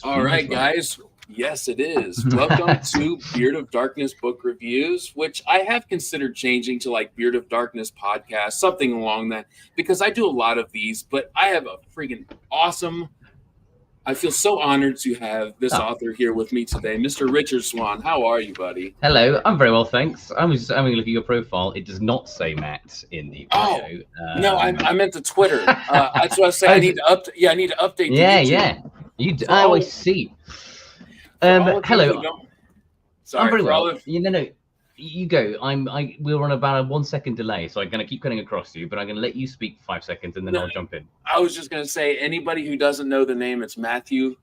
All right, guys. Yes, it is. Welcome to Beard of Darkness Book Reviews, which I have considered changing to like Beard of Darkness podcast, something along that, because I do a lot of these, but I have a freaking awesome. I feel so honored to have this author here with me today, Mr. Richard Swan. How are you, buddy? Hello, I'm very well, thanks. I was just having a look at your profile. It does not say Matt in the bio. No, I meant the Twitter. That's what I was saying. I need to update. Yeah. I see. Hello. Sorry, I'm very well. No, you go. We're on about a 1 second delay, so I'm going to keep cutting across you, but I'm going to let you speak for 5 seconds, and then I'll jump in. I was just going to say, anybody who doesn't know the name, it's Matthew.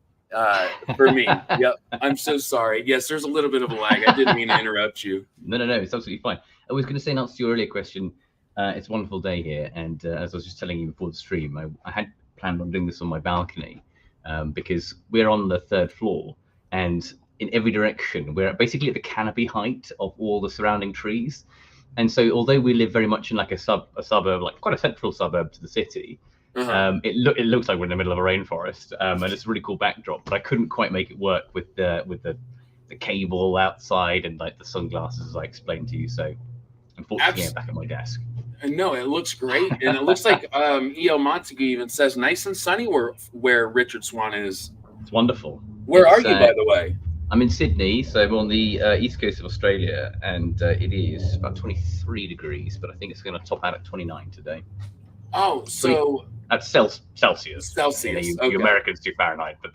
For me. Yep. I'm so sorry. Yes, there's a little bit of a lag. I didn't mean to interrupt you. No. It's absolutely fine. I was going to say, in answer to your earlier question, it's a wonderful day here, and as I was just telling you before the stream, I had planned on doing this on my balcony because we're on the 3rd floor, and in every direction we're basically at the canopy height of all the surrounding trees. And so although we live very much in like a suburb, like quite a central suburb to the city, it looks like we're in the middle of a rainforest, and it's a really cool backdrop, but I couldn't quite make it work with the cable outside and like the sunglasses, as I explained to you. So unfortunately I'm back at my desk. No, it looks great, and it looks like E.L. Montague even says nice and sunny where Richard Swan is. It's wonderful. Where are you, by the way? I'm in Sydney, so I'm on the east coast of Australia, and it is about 23 degrees, but I think it's going to top out at 29 today. Oh, so that's Celsius. Celsius. You Americans do Fahrenheit, but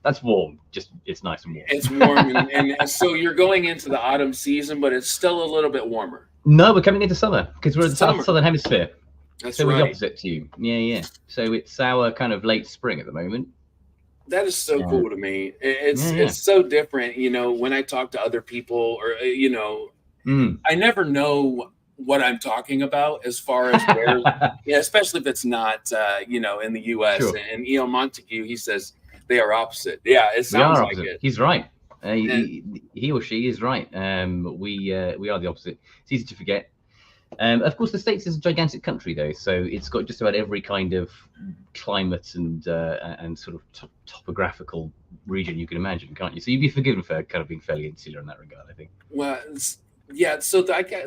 that's warm. Just it's nice and warm. It's warm, and so you're going into the autumn season, but it's still a little bit warmer. No, we're coming into summer because we're in the southern hemisphere. That's so right. We're the opposite to you. Yeah. So it's our kind of late spring at the moment. That is so cool to me. It's so different, when I talk to other people, or I never know what I'm talking about as far as where, especially if it's not, in the U.S. Sure. And E.L. Montague, he says they are opposite. Yeah, it sounds like it. He's right. He or she is right. We are the opposite. It's easy to forget. Of course, the States is a gigantic country, though, so it's got just about every kind of climate and sort of topographical region you can imagine, can't you? So you'd be forgiven for kind of being fairly insular in that regard, I think. Well, yeah. So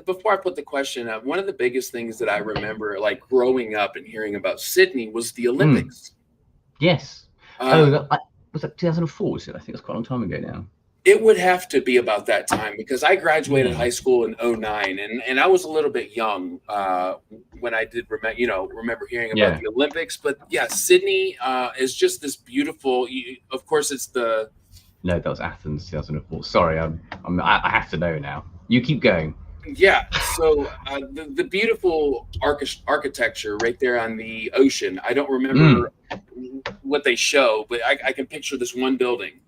before I put the question up, one of the biggest things that I remember, like growing up and hearing about Sydney, was the Olympics. Yes. Was that 2004? Was it? I think it's quite a long time ago now. It would have to be about that time because I graduated high school in 2009, and I was a little bit young when I did remember hearing about the Olympics. But yeah, Sydney is just this beautiful. Of course, it's the. No, that was Athens, 2004. Sorry, I have to know now. You keep going. Yeah, so the beautiful architecture right there on the ocean. I don't remember what they show, but I can picture this one building.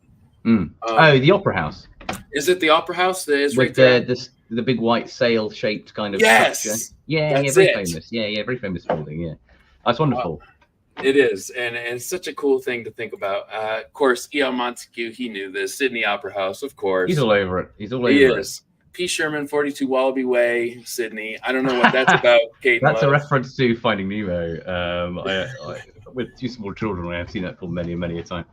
The Opera House. Is it the Opera House that is right there? The big white sail-shaped kind of structure. Yeah, very famous. Yeah, very famous building. Yeah, that's wonderful. It is, and it's such a cool thing to think about. Of course, E.L. Montague, he knew this. Sydney Opera House, of course. He's all over it. He is. P. Sherman, 42 Wallaby Way, Sydney. I don't know what that's about. That's a reference to Finding Nemo. With two small children, I have seen that film many a time.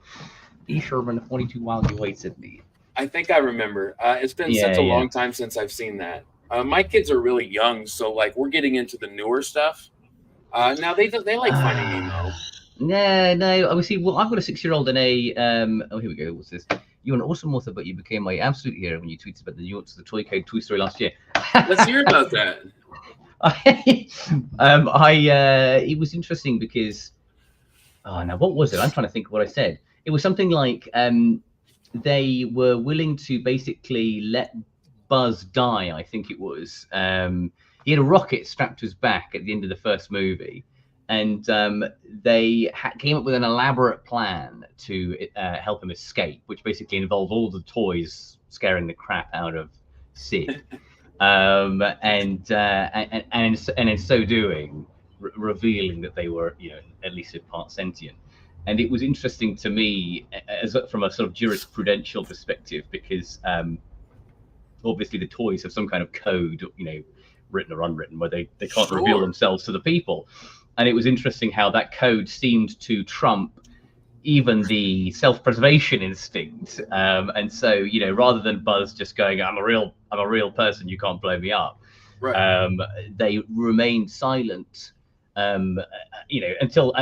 P. Sherman, 42 Wallaby Way, Sydney. I think I remember. It's been such a long time since I've seen that. My kids are really young, so like we're getting into the newer stuff. Now they like Finding Nemo. No. Well, I've got a 6-year-old and a. Here we go. What's this? You're an awesome author, but you became my absolute hero when you tweeted about the nuance of the Toy Code Toy Story last year. Let's hear about that. It was interesting because. Oh, now what was it? I'm trying to think of what I said. It was something like they were willing to basically let Buzz die, I think it was. He had a rocket strapped to his back at the end of the first movie, and they came up with an elaborate plan to help him escape, which basically involved all the toys scaring the crap out of Sid, and in so doing, revealing that they were, at least in part sentient. And it was interesting to me from a sort of jurisprudential perspective, because obviously the toys have some kind of code, written or unwritten, where they can't reveal themselves to the people. And it was interesting how that code seemed to trump even the self-preservation instinct. And so, you know, rather than Buzz just going, I'm a real person, you can't blow me up. Right. They remained silent, you know, until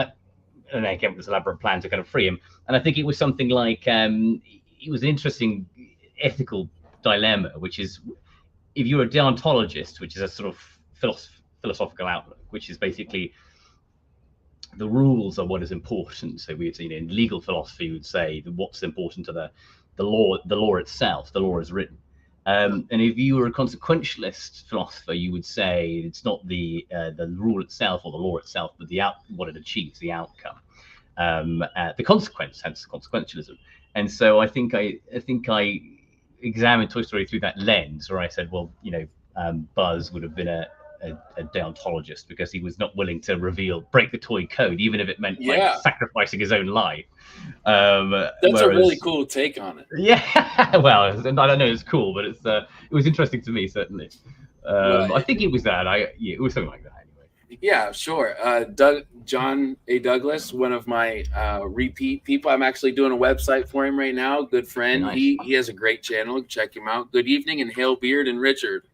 and they came up with this elaborate plan to kind of free him. And I think it was something like it was an interesting ethical dilemma, which is if you're a deontologist, which is a sort of philosophical outlook, which is basically the rules are what is important. So we, you know, in legal philosophy, we would say that what's important to the law itself. The law is written. And if you were a consequentialist philosopher, you would say it's not the rule itself or the law itself, but what it achieves, the outcome, the consequence, hence consequentialism. And so I think I examined Toy Story through that lens, where I said, well, you know, Buzz would have been a deontologist because he was not willing to break the toy code, even if it meant like sacrificing his own life. That's a really cool take on it. Yeah, well, I don't know, it's cool, but it was interesting to me, certainly. I think it was that. It was something like that anyway. Yeah, sure. John A. Douglas, one of my repeat people. I'm actually doing a website for him right now. Good friend. Nice. He has a great channel. Check him out. Good evening, and hail Beard and Richard.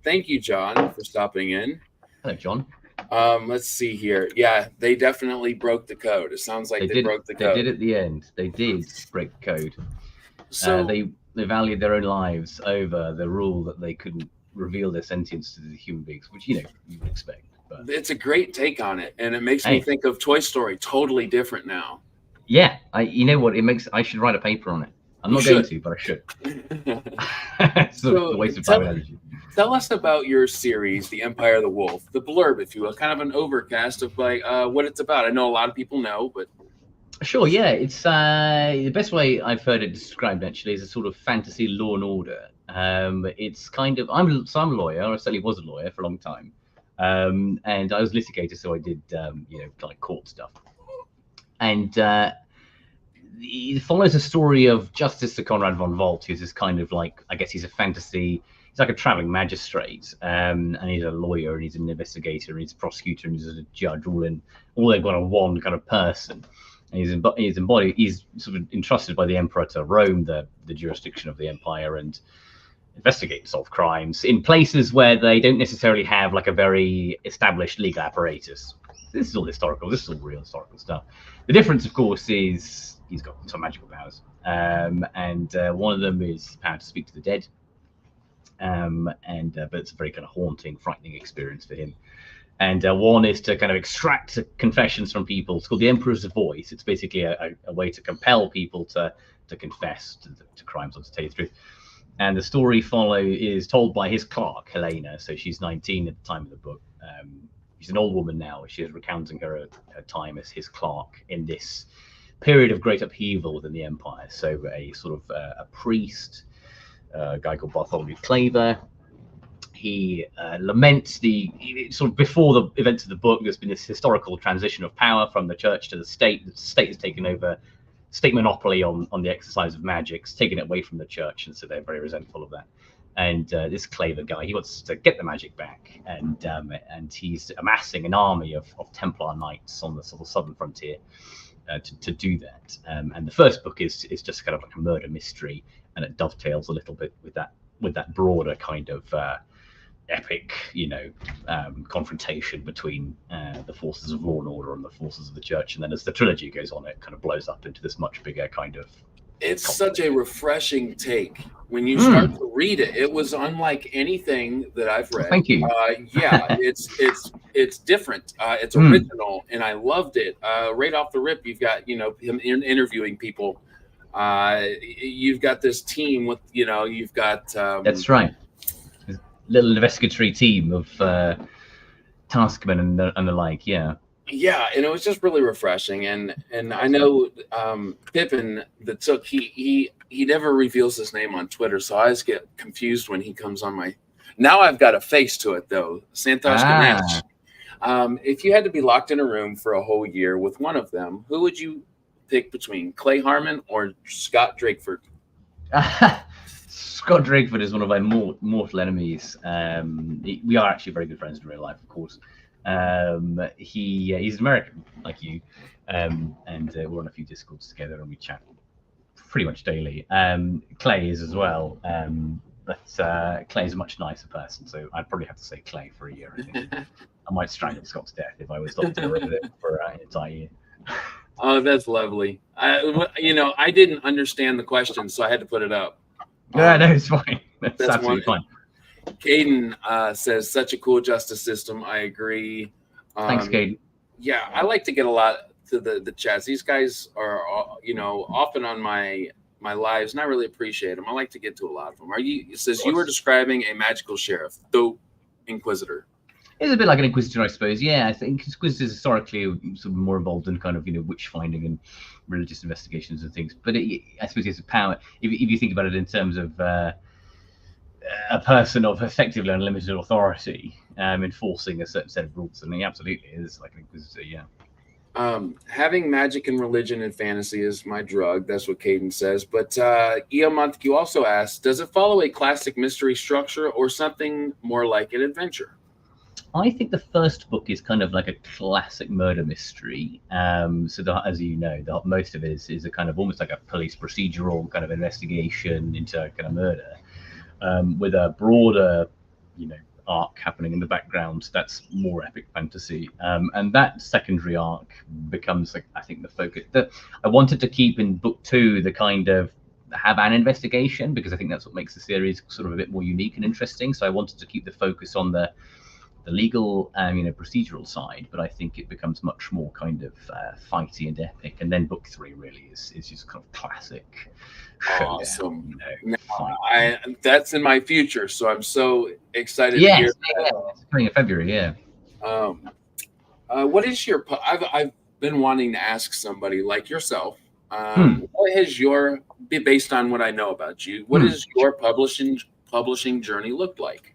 Thank you, John, for stopping in. Hello, John. Let's see here. Yeah, they definitely broke the code. It sounds like they broke the code. They did at the end. They did break the code. So they valued their own lives over the rule that they couldn't reveal their sentience to the human beings, which, you know, you would expect. But it's a great take on it, and it makes me think of Toy Story totally different now. Yeah, you know what? I should write a paper on it. I'm not going to, but I should. It's a waste of time and energy. Tell us about your series, The Empire of the Wolf, the blurb, if you will, kind of an overcast of like what it's about. I know a lot of people know, but sure, yeah, it's the best way I've heard it described actually is a sort of fantasy Law and Order. It's kind of I'm a lawyer. I certainly was a lawyer for a long time, and I was a litigator, so I did you know, like court stuff, and it follows a story of Justice Sir Conrad von Volt, who's this kind of like, I guess he's like a traveling magistrate, and he's a lawyer, and he's an investigator, and he's a prosecutor, and he's a judge, all they've got in one kind of person. And he's sort of entrusted by the emperor to roam the jurisdiction of the empire and investigate and solve crimes in places where they don't necessarily have like a very established legal apparatus. This is all historical. This is all real historical stuff. The difference, of course, is he's got some magical powers, and one of them is the power to speak to the dead. But it's a very kind of haunting, frightening experience for him. And one is to kind of extract confessions from people. It's called the Emperor's Voice. It's basically a way to compel people to confess to crimes or to tell you the truth. And the story is told by his clerk, Helena. So she's 19 at the time of the book. She's an old woman now. She is recounting her time as his clerk in this period of great upheaval within the empire. So a sort of a priest, a guy called Bartholomew Claver. He laments sort of before the events of the book. There's been this historical transition of power from the church to the state. The state has taken over state monopoly on the exercise of magic, it's taken it away from the church, and so they're very resentful of that. And this Claver guy, he wants to get the magic back, and he's amassing an army of Templar knights on the sort of southern frontier to do that. And the first book is just kind of like a murder mystery, and it dovetails a little bit with that broader kind of epic, confrontation between the forces of law and order and the forces of the church. And then as the trilogy goes on, it kind of blows up into this much bigger kind of. It's such a refreshing take. When you start to read it, it was unlike anything that I've read. Thank you. Yeah, it's different. It's original, and I loved it. Right off the rip, you've got him interviewing people. You've got this team with you've got. That's right. A little investigatory team of taskmen and the like. Yeah. Yeah, and it was just really refreshing, and I know Pippin, the Took, he never reveals his name on Twitter, so I always get confused when he comes on my. Now I've got a face to it though, Santosh Ganesh. If you had to be locked in a room for a whole year with one of them, who would you pick between Clay Harmon or Scott Drakeford? Scott Drakeford is one of my mortal enemies. We are actually very good friends in real life, of course. He's American, like you, and we're on a few Discords together, and we chat pretty much daily. Clay is as well, but Clay is a much nicer person, so I'd probably have to say Clay for a year. I think I might strangle Scott to death if I was locked in a room with him for an entire year. Oh, that's lovely. I didn't understand the question, so I had to put it up. No, it's fine. That's absolutely fine. Caden says, such a cool justice system. I agree. Thanks, Caden. Yeah, I like to get a lot to the chats. These guys are, often on my lives, and I really appreciate them. I like to get to a lot of them. It says you were describing a magical sheriff, though Inquisitor. It's a bit like an Inquisitor, I suppose. Yeah, I think Inquisitors historically sort of more involved in kind of witch finding and religious investigations and things. But I suppose it's a power. If you think about it in terms of a person of effectively unlimited authority, enforcing a certain set of rules, and he absolutely is like an Inquisitor. Yeah. Having magic and religion and fantasy is my drug. That's what Caden says. But E.O. Montague also asks, does it follow a classic mystery structure or something more like an adventure? I think the first book is kind of like a classic murder mystery. As you know, most of it is a kind of almost like a police procedural kind of investigation into kind of murder, with a broader, arc happening in the background. That's more epic fantasy, and that secondary arc becomes, I think, the focus. I wanted to keep in book 2 the kind of have an investigation, because I think that's what makes the series sort of a bit more unique and interesting. So I wanted to keep the focus on the legal, procedural side, but I think it becomes much more kind of fighty and epic. And then book 3 really is just kind of classic. Awesome. That's in my future, so I'm so excited to hear that. It's coming in February. Yeah. What is your? I've been wanting to ask somebody like yourself. What has your, based on what I know about you, what has your publishing journey looked like?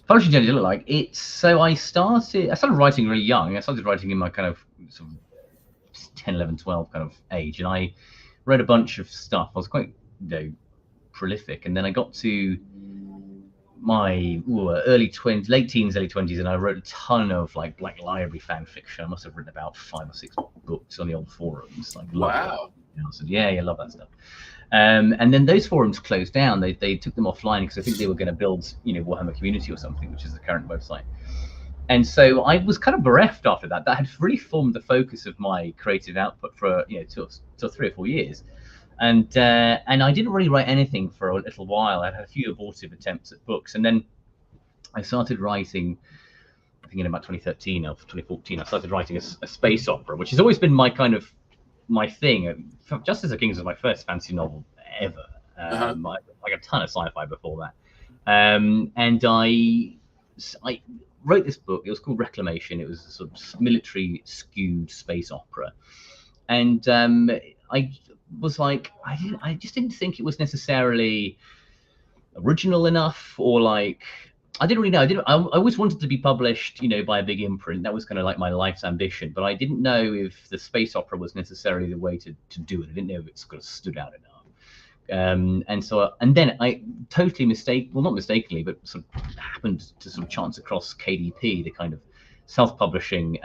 Publishing journey look like it's so I started writing really young. I started writing in my kind of sort of 10, 11, 12 kind of age, and I read a bunch of stuff. I was quite prolific, and then I got to my late teens, early 20s, and I wrote a ton of like Black Library fan fiction. I must have written about 5 or 6 books on the old forums. Wow. I said, yeah, I love that stuff. And then those forums closed down. They took them offline because I think they were going to build, Warhammer Community or something, which is the current website. And so I was kind of bereft after that. That had really formed the focus of my creative output for till 3 or 4 years. And I didn't really write anything for a little while. I had a few abortive attempts at books, and then I started writing. I think in about 2013 or 2014, I started writing a space opera, which has always been my kind of my thing. Justice of Kings was my first fantasy novel ever. I got a ton of sci-fi before that, and I wrote this book. It was called Reclamation. It was a sort of military skewed space opera, and I was like, I just didn't think it was necessarily original enough, or like I didn't really know. I always wanted to be published, by a big imprint. That was kind of like my life's ambition. But I didn't know if the space opera was necessarily the way to do it. I didn't know if it's kind of stood out enough. And then I totally not mistakenly, but sort of happened to sort of chance across KDP, the kind of self-publishing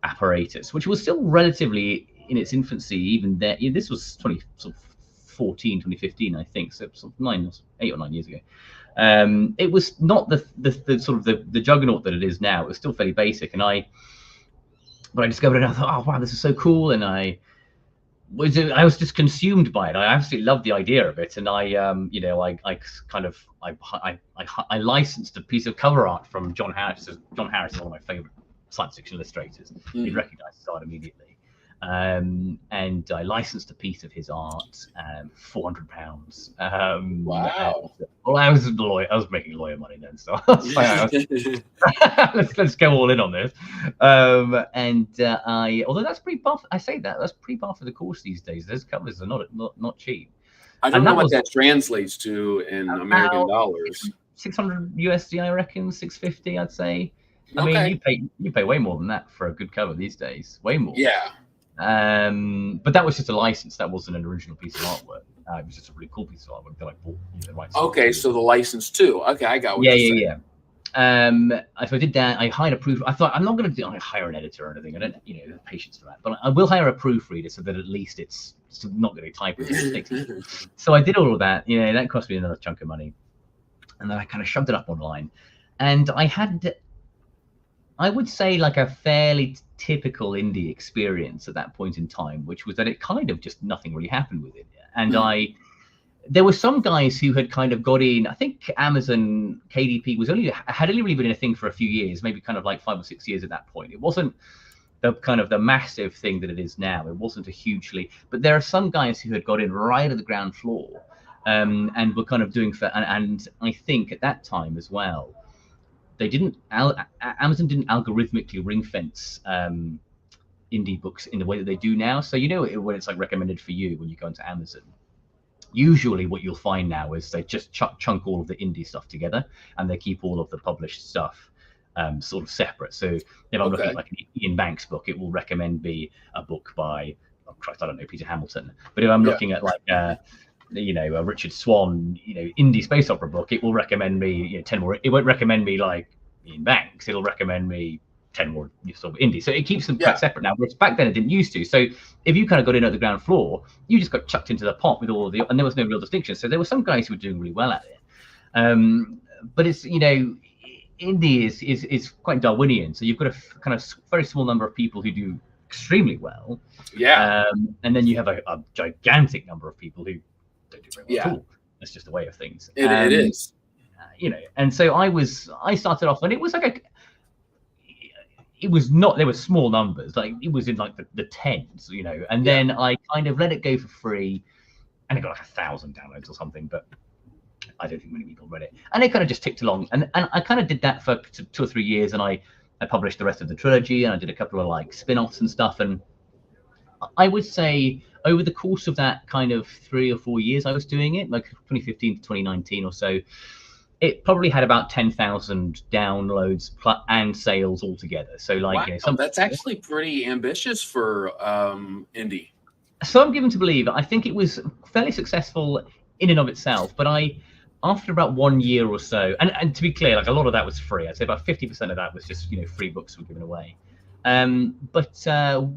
apparatus, which was still relatively in its infancy. Even there, this was 2014, 2015, I think. So sort of 8 or 9 years ago. It was not the sort of the juggernaut that it is now. It was still fairly basic, but I discovered it and I thought, oh wow, this is so cool, and I was just consumed by it. I absolutely loved the idea of it, and I licensed a piece of cover art from John Harris. John Harris is one of my favorite science fiction illustrators. He'd recognize his art immediately. And I licensed a piece of his art, £400. Wow. Well, I was a lawyer. I was making lawyer money then, so let's go all in on this. Although that's pretty buff. I say that's pretty buff for the course these days. Those covers are not cheap. I don't know what that translates to in American dollars. 600 USD, I reckon. 650, I'd say. I mean, you pay way more than that for a good cover these days. Way more. Yeah. But that was just a license. That wasn't an original piece of artwork. It was just a really cool piece of artwork that I bought the rights. Okay, so the license too. Okay, I got what you're saying. Yeah. I did that. I hired a proof. I thought I'm not going to hire an editor or anything. I don't, have patience for that. But I will hire a proofreader so that at least it's not going to type mistakes. So I did all of that. That cost me another chunk of money, and then I kind of shoved it up online, and I had, I would say, like a fairly typical indie experience at that point in time, which was that it kind of just nothing really happened with it, and there were some guys who had kind of got in. I think Amazon KDP had only really been a thing for a few years, maybe kind of like 5 or 6 years at that point. It wasn't the kind of the massive thing that it is now. It wasn't a hugely, but there are some guys who had got in right at the ground floor, and were kind of doing and I think at that time as well, they didn't, Amazon didn't algorithmically ring fence indie books in the way that they do now. So when it's like recommended for you when you go into Amazon, usually what you'll find now is they just chunk all of the indie stuff together, and they keep all of the published stuff sort of separate. So if I'm looking at like an Ian Banks book, it will recommend me a book by, oh Christ, I don't know, Peter Hamilton. But if I'm looking at like a Richard Swan, indie space opera book, it will recommend me 10 more. It won't recommend me like Ian Banks. It'll recommend me 10 more sort of indie. So it keeps them quite separate now, whereas back then it didn't used to. So if you kind of got in at the ground floor, you just got chucked into the pot with all and there was no real distinction. So there were some guys who were doing really well at it. But it's, indie is quite Darwinian. So you've got a kind of very small number of people who do extremely well. Yeah. And then you have a gigantic number of people who don't do very well at all. That's just the way of things. It is. And so I started off, and it was like there were small numbers, like it was in like the tens, and then I kind of let it go for free, and it got like 1,000 downloads or something, but I don't think many people read it, and it kind of just ticked along, and I kind of did that for 2 or 3 years, and I published the rest of the trilogy, and I did a couple of like spin-offs and stuff, and I would say over the course of that kind of 3 or 4 years I was doing it, like 2015 to 2019 or so, it probably had about 10,000 downloads and sales altogether. So like, that's actually pretty ambitious for indie. So I'm given to believe, I think it was fairly successful in and of itself, but after about 1 year or so, and to be clear, like a lot of that was free. I'd say about 50% of that was just, free books were given away. But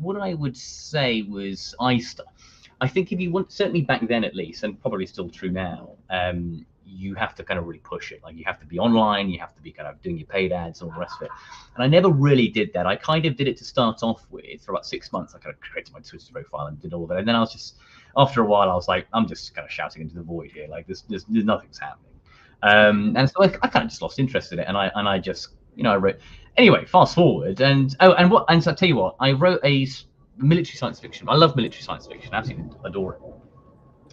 what I would say was I think if you want, certainly back then at least, and probably still true now, you have to kind of really push it. Like you have to be online, you have to be kind of doing your paid ads and all the rest of it. And I never really did that. I kind of did it to start off with. For about 6 months, I kind of created my Twitter profile and did all of it. And then I was just, after a while, I was like, I'm just kind of shouting into the void here. Like there's nothing's happening. And so I kind of just lost interest in it. And I just, I wrote, anyway, fast forward. And so I tell you what, I wrote a military science fiction. I love military science fiction. I absolutely adore it.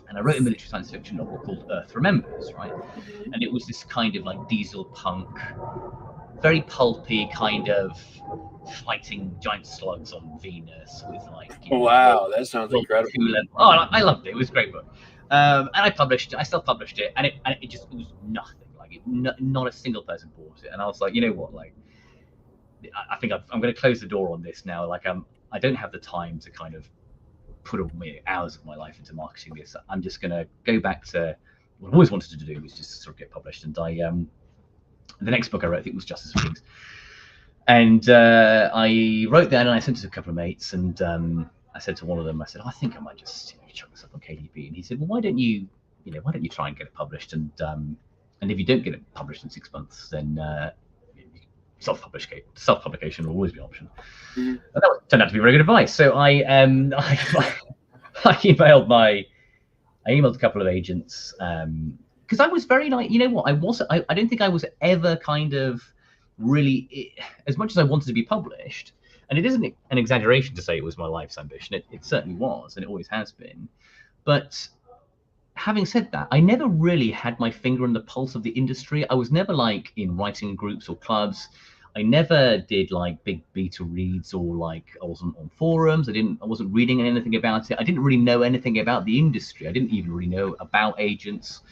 And I wrote a military science fiction novel called Earth Remembers, right? And it was this kind of like diesel punk, very pulpy kind of fighting giant slugs on Venus with like. Wow, that sounds incredible. Oh, I loved it. It was a great book. And I self-published it, and it was nothing. Like not a single person bought it. And I was like, you know what? Like, I think I'm going to close the door on this now. Like, I don't have the time to kind of put hours of my life into marketing this. I'm just going to go back to what I always wanted to do, was just sort of get published. And the next book I wrote, I think, was Justice for Kings. And I wrote that, and I sent it to a couple of mates, and I said to one of them, I said, I think I might just chuck this up on KDP. And he said, well, why don't you try and get it published? And if you don't get it published in 6 months, then self-publication will always be an option. Mm-hmm. And that turned out to be very good advice. So I emailed a couple of agents, because I was very like, I don't think I was ever kind of really, as much as I wanted to be published, and it isn't an exaggeration to say it was my life's ambition. It certainly was, and it always has been. But having said that, I never really had my finger on the pulse of the industry. I was never like in writing groups or clubs. I never did like big beta reads, or like I wasn't on forums. I wasn't reading anything about it. I didn't really know anything about the industry. I didn't even really know about agents.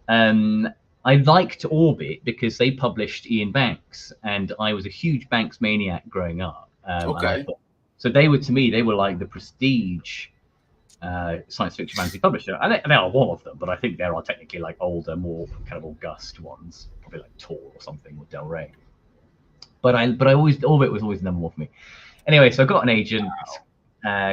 I liked Orbit because they published Ian Banks, and I was a huge Banks maniac growing up. So they were, to me, they were like the prestige science fiction fantasy publisher, and they are one of them. But I think there are technically like older, more kind of august ones, probably like Tor or something, or Del Rey. But I always, Orbit was always the number one for me. Anyway, so I got an agent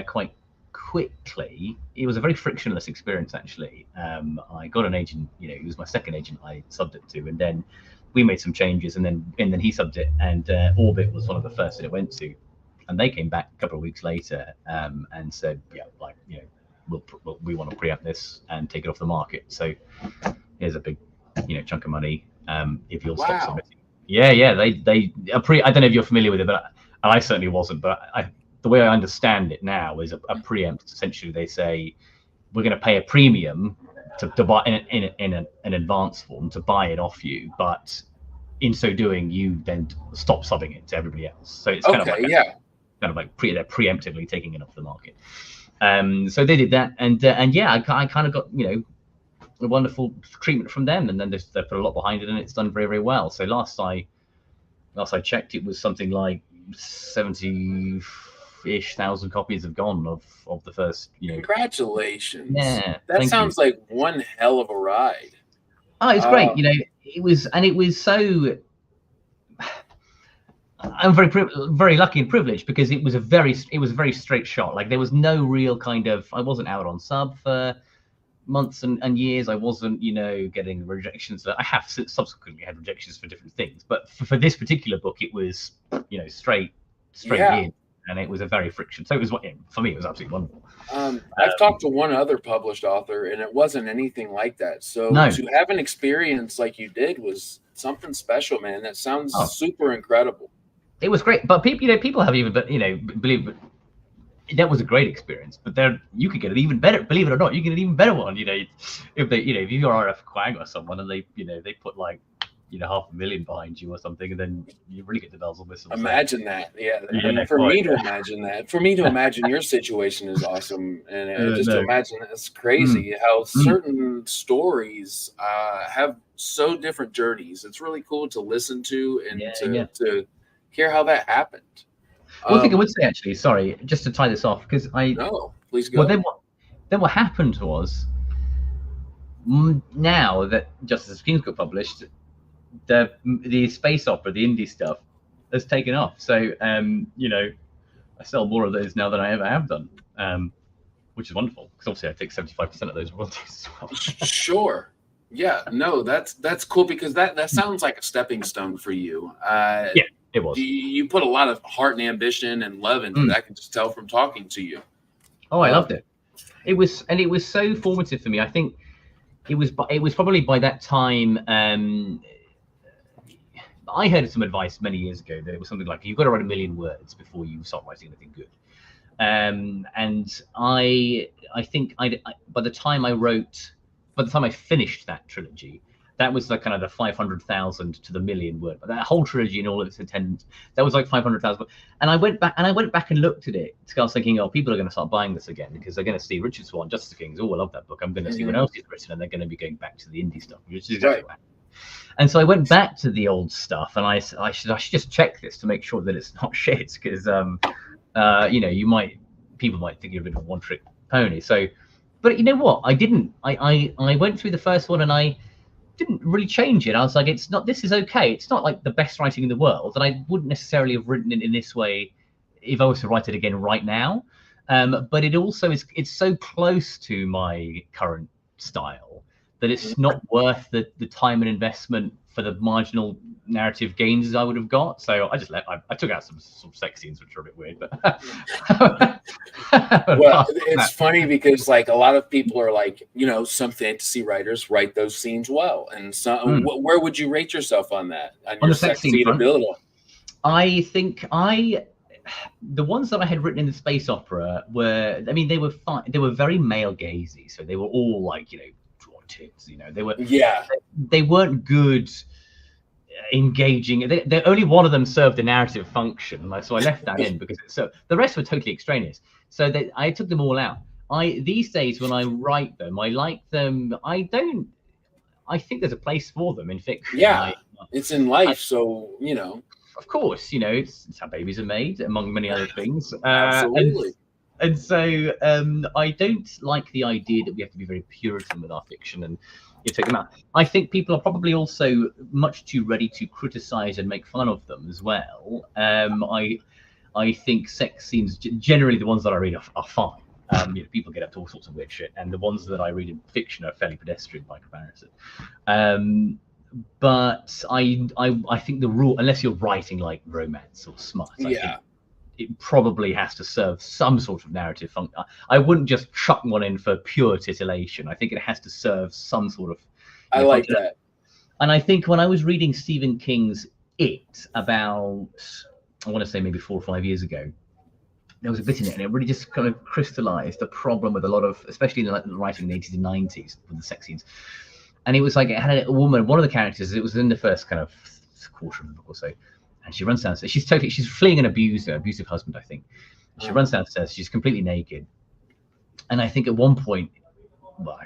quite quickly. It was a very frictionless experience, actually. I got an agent, he was my second agent I subbed it to, and then we made some changes, and then he subbed it, and Orbit was one of the first that it went to, and they came back a couple of weeks later and said, we want to preempt this and take it off the market. So here's a big, chunk of money if you'll stop submitting. Yeah, they I don't know if you're familiar with it, but I certainly wasn't. But the way I understand it now is a preempt. Essentially, they say we're going to pay a premium to buy in an advance form to buy it off you, but in so doing, you then stop subbing it to everybody else. So it's kind of like they're preemptively taking it off the market. So they did that, and I kind of got a wonderful treatment from them, and then they put a lot behind it, and it's done very, very well. So last I checked, it was something like 70-ish thousand copies have gone of the first. Congratulations! Yeah, that sounds like one hell of a ride. Oh, it's great. It was so. I'm very lucky and privileged because it was a very straight shot. Like there was no real kind of. I wasn't out on sub for months and years. I wasn't, getting rejections. I have subsequently had rejections for different things, but for this particular book, it was, straight in, and it was a very friction. So it was, for me, it was absolutely wonderful. I've talked to one other published author, and it wasn't anything like that. So to have an experience like you did was something special, man. That sounds super incredible. It was great, but people have even, believe it. That was a great experience, but you could get an even better. Believe it or not, you get an even better one. If you are a Quang or someone, and they put like $500,000 behind you or something, and then you really get the bells and whistles. Imagine that, For me to imagine your situation is awesome, and just to imagine it's crazy how certain stories have so different journeys. It's really cool to listen to and to hear how that happened. One thing I would say, actually, sorry, just to tie this off, because No, please go. Well, then what happened was, now that Justice of Schemes got published, the space opera, the indie stuff, has taken off. So, I sell more of those now than I ever have done, which is wonderful, because obviously I take 75% of those royalties as well. Sure. Yeah, no, that's cool, because that sounds like a stepping stone for you. It was. You put a lot of heart and ambition and love into it. I can just tell from talking to you. Oh, I loved it. It was so formative for me. I think it was probably by that time. I heard some advice many years ago that it was something like, you've got to write 1 million words before you start writing anything good. And I think by the time I finished that trilogy, that was like kind of the 500,000 to the 1 million word. But that whole trilogy and all of its attendance, that was like 500,000. And I went back and looked at it. I was thinking, people are going to start buying this again because they're going to see Richard Swan, Justice of Kings. Oh, I love that book. I'm going to see what else he's written, and they're going to be going back to the indie stuff, which is exactly what happened. And so I went back to the old stuff, and I should just check this to make sure that it's not shit, because people might think you're a bit of a one-trick pony. So, but you know what? I didn't. I went through the first one, and I didn't really change it. I was like, this is okay. It's not like the best writing in the world, and I wouldn't necessarily have written it in this way if I was to write it again right now. But it also it's so close to my current style that it's not worth the time and investment for the marginal narrative gains I would have got. So I just I took out some sex scenes, which are a bit weird, but well, it's funny because like a lot of people are like, some fantasy writers write those scenes well, and some where would you rate yourself on that, on your sex scene ability? I think the ones that I had written in the space opera were, they were fine. They were very male gazy, so they were all like, draw tits, they weren't good engaging. They only one of them served a narrative function, so I left that in because the rest were totally extraneous. So I took them all out. These days when I write them, I like them. I think there's a place for them in fiction. Yeah, it's in life, so Of course, it's how babies are made, among many other things. Absolutely. And so I don't like the idea that we have to be very Puritan with our fiction and take them out. I think people are probably also much too ready to criticize and make fun of them as well. I think sex scenes, generally the ones that I read are fine. People get up to all sorts of weird shit, and the ones that I read in fiction are fairly pedestrian by comparison. But I think the rule, unless you're writing like romance or smut, I think it probably has to serve some sort of narrative function. I wouldn't just chuck one in for pure titillation. I think it has to serve some sort of. I like that. And I think when I was reading Stephen King's It about, I want to say maybe 4 or 5 years ago, there was a bit in it, and it really just kind of crystallized the problem with a lot of, especially in the writing in the 80s and 90s with the sex scenes. And it was like, it had a woman, one of the characters, it was in the first kind of quarter of the book or so, and she runs downstairs. She's fleeing an abusive husband, I think. She runs downstairs. She's completely naked. And I think at one point, well,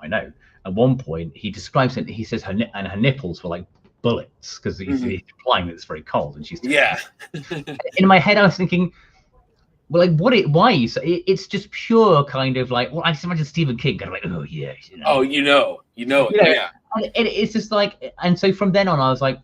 I know. At one point, he describes it. He says her nipples were like bullets because he's implying that it's very cold, and she's in my head, I was thinking, well, like, why? It's just pure kind of like. Well, I just imagine Stephen King kind of like, oh yeah, oh, yeah. And it's just like, and so from then on, I was like,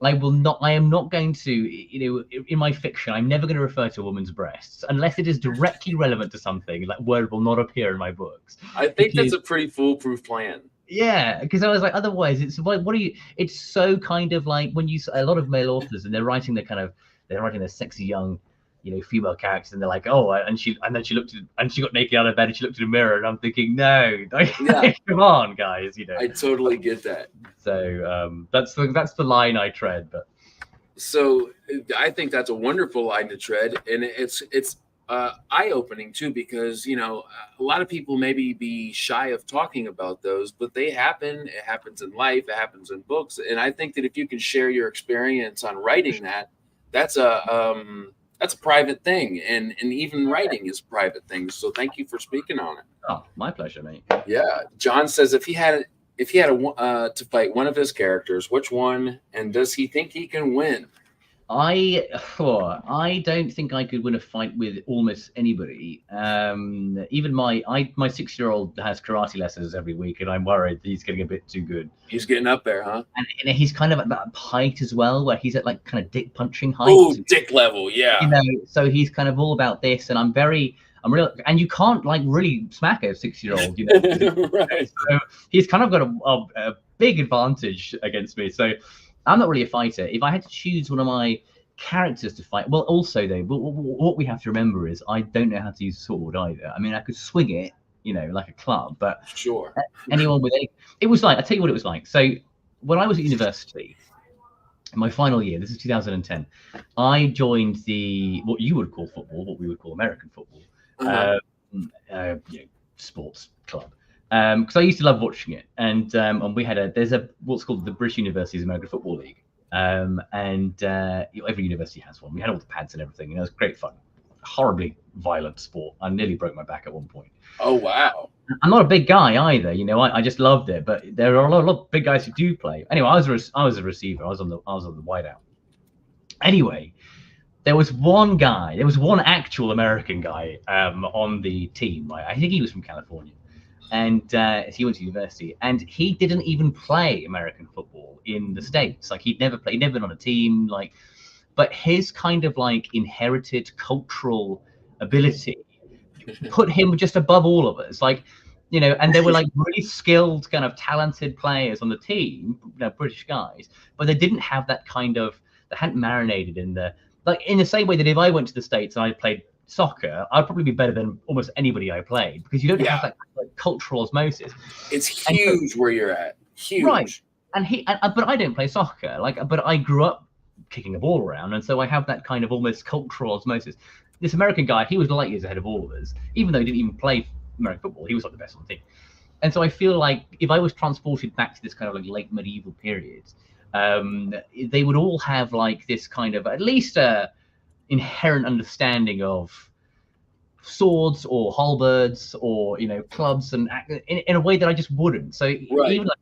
I am not going to, in my fiction, I'm never going to refer to a woman's breasts unless it is directly relevant to something. That word will not appear in my books. I think that's a pretty foolproof plan. Yeah, because I was like, otherwise, it's what are you? It's so kind of like when a lot of male authors, and they're writing their sexy young, female characters, and they're like, oh, and then she got naked out of bed and she looked in the mirror, and I'm thinking, no, come on, guys, I totally get that. So that's the line I tread. But so I think that's a wonderful line to tread, and it's eye-opening too, because a lot of people maybe be shy of talking about those, but they happen. It happens in life. It happens in books, and I think that if you can share your experience on writing that's a private thing, and even writing is a private thing. So thank you for speaking on it. Oh, my pleasure, mate. Yeah, John says if he had to fight one of his characters, which one, and does he think he can win? I don't think I could win a fight with almost anybody. Even my 6-year-old has karate lessons every week, and I'm worried he's getting a bit too good. He's getting up there, huh? And he's kind of at that height as well, where he's at like kind of dick punching height. Oh, dick level, yeah. So he's kind of all about this, and I'm real, and you can't like really smack a 6-year-old, Right. So he's kind of got a big advantage against me. So I'm not really a fighter. If I had to choose one of my characters to fight, well, also though, what we have to remember is I don't know how to use a sword either. I mean, I could swing it, like a club, but sure. Anyone with it was like, I'll tell you what it was like. So when I was at university, in my final year, this is 2010, I joined what you would call football, what we would call American football, sports club. Because I used to love watching it, and we had there's what's called the British University's American Football League, and every university has one. We had all the pads and everything, and it was great fun. Horribly violent sport. I nearly broke my back at one point. Oh wow! I'm not a big guy either, I just loved it. But there are a lot of big guys who do play. Anyway, I was a receiver. I was on the wideout. Anyway, there was one actual American guy on the team. Right? I think he was from California. And he went to university, and he didn't even play American football in the States. Like he'd never been on a team. But his kind of like inherited cultural ability put him just above all of us. And they were like really skilled, kind of talented players on the team, British guys, but they didn't have that kind of. They hadn't marinated in the same way that if I went to the States and I played soccer, I'd probably be better than almost anybody I played, because you don't have that cultural osmosis. It's huge where you're at. Huge. Right. But I don't play soccer. But I grew up kicking a ball around, and so I have that kind of almost cultural osmosis. This American guy, he was light years ahead of all of us, even though he didn't even play American football. He was like the best on the team. And so I feel like if I was transported back to this kind of like late medieval period, they would all have like this kind of at least a inherent understanding of swords or halberds or clubs, and in a way that I just wouldn't. So even like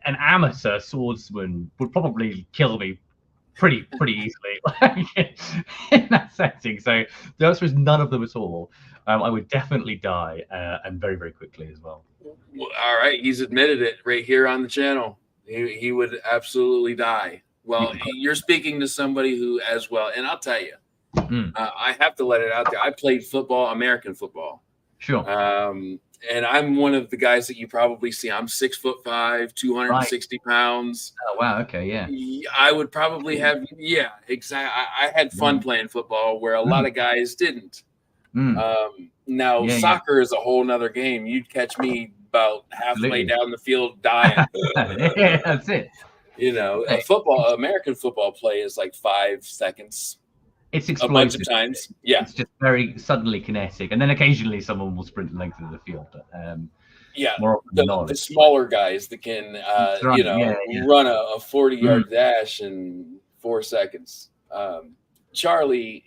an amateur swordsman would probably kill me pretty easily in that setting. So the answer is none of them at all. I would definitely die, and very, very quickly as well. Well, all right, he's admitted it right here on the channel. He would absolutely die. Well, you're speaking to somebody who, as well, and I'll tell you, I have to let it out there. I played football, American football. Sure. And I'm one of the guys that you probably see. I'm 6'5", 260 pounds. Oh wow. Okay. Yeah. I would probably have. Yeah, exactly. I had fun playing football where a lot of guys didn't. Now soccer is a whole nother game. You'd catch me about halfway down the field dying. Yeah, that's it. You know, football, American football play is like 5 seconds. It's explosive. A bunch of times. Yeah. It's just very suddenly kinetic. And then occasionally someone will sprint the length of the field. But more often than not, the smaller guys that can, run a 40-yard dash in 4 seconds. Charlie,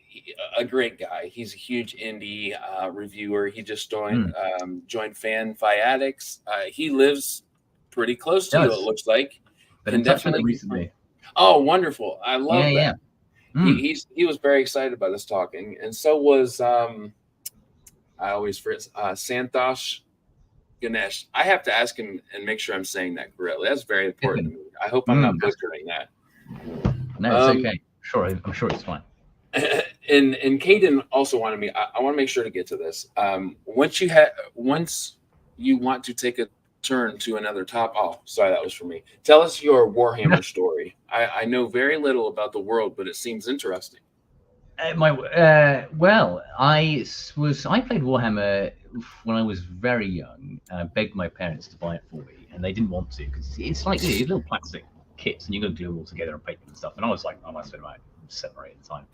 a great guy. He's a huge indie reviewer. He just joined Fan Fiatics. He lives pretty close to you, it looks like. Been in touch with him recently. Oh, wonderful. I love that. Yeah. He was very excited about us talking, and so was I always forget Santosh Ganesh. I have to ask him and make sure I'm saying that correctly. That's very important to me. I hope I'm not butchering that. No, it's okay. Sure, I'm sure it's fine. And Caden also wanted me. I want to make sure to get to this. Once you want to take a turn to another top. Oh, sorry, that was for me. Tell us your Warhammer story. I know very little about the world, but it seems interesting. I played Warhammer when I was very young, and I begged my parents to buy it for me, and they didn't want to because it's like these little plastic kits, and you got to glue them all together and paint them and stuff. And I was like, I must have been about 7 or 8 at the time,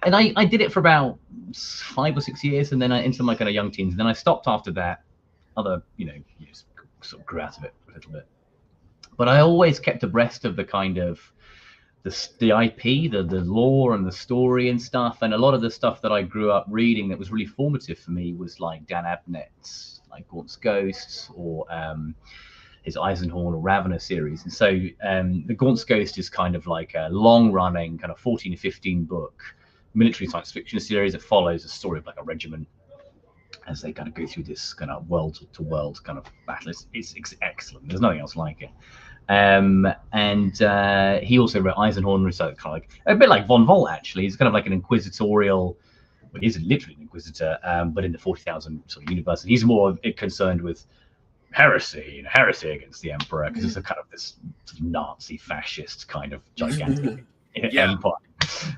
and I did it for about 5 or 6 years, and then I into my kind of young teens, and then I stopped after that. You just sort of grew out of it a little bit, but I always kept abreast of the kind of the IP, the lore and the story and stuff. And a lot of the stuff that I grew up reading that was really formative for me was like Dan Abnett's like Gaunt's Ghosts or his Eisenhorn or Ravenous series. And so the Gaunt's Ghost is kind of like a long running kind of 14 or 15 book military science fiction series that follows a story of like a regiment as they kind of go through this kind of world to world kind of battle. It's excellent. There's nothing else like it. And he also wrote Eisenhorn, which is kind of like a bit like Von Volt, actually. He's kind of like an inquisitorial, well, he's literally an inquisitor, but in the 40,000 sort of universe. And he's more concerned with heresy against the emperor, because it's a kind of this sort of Nazi fascist kind of gigantic empire.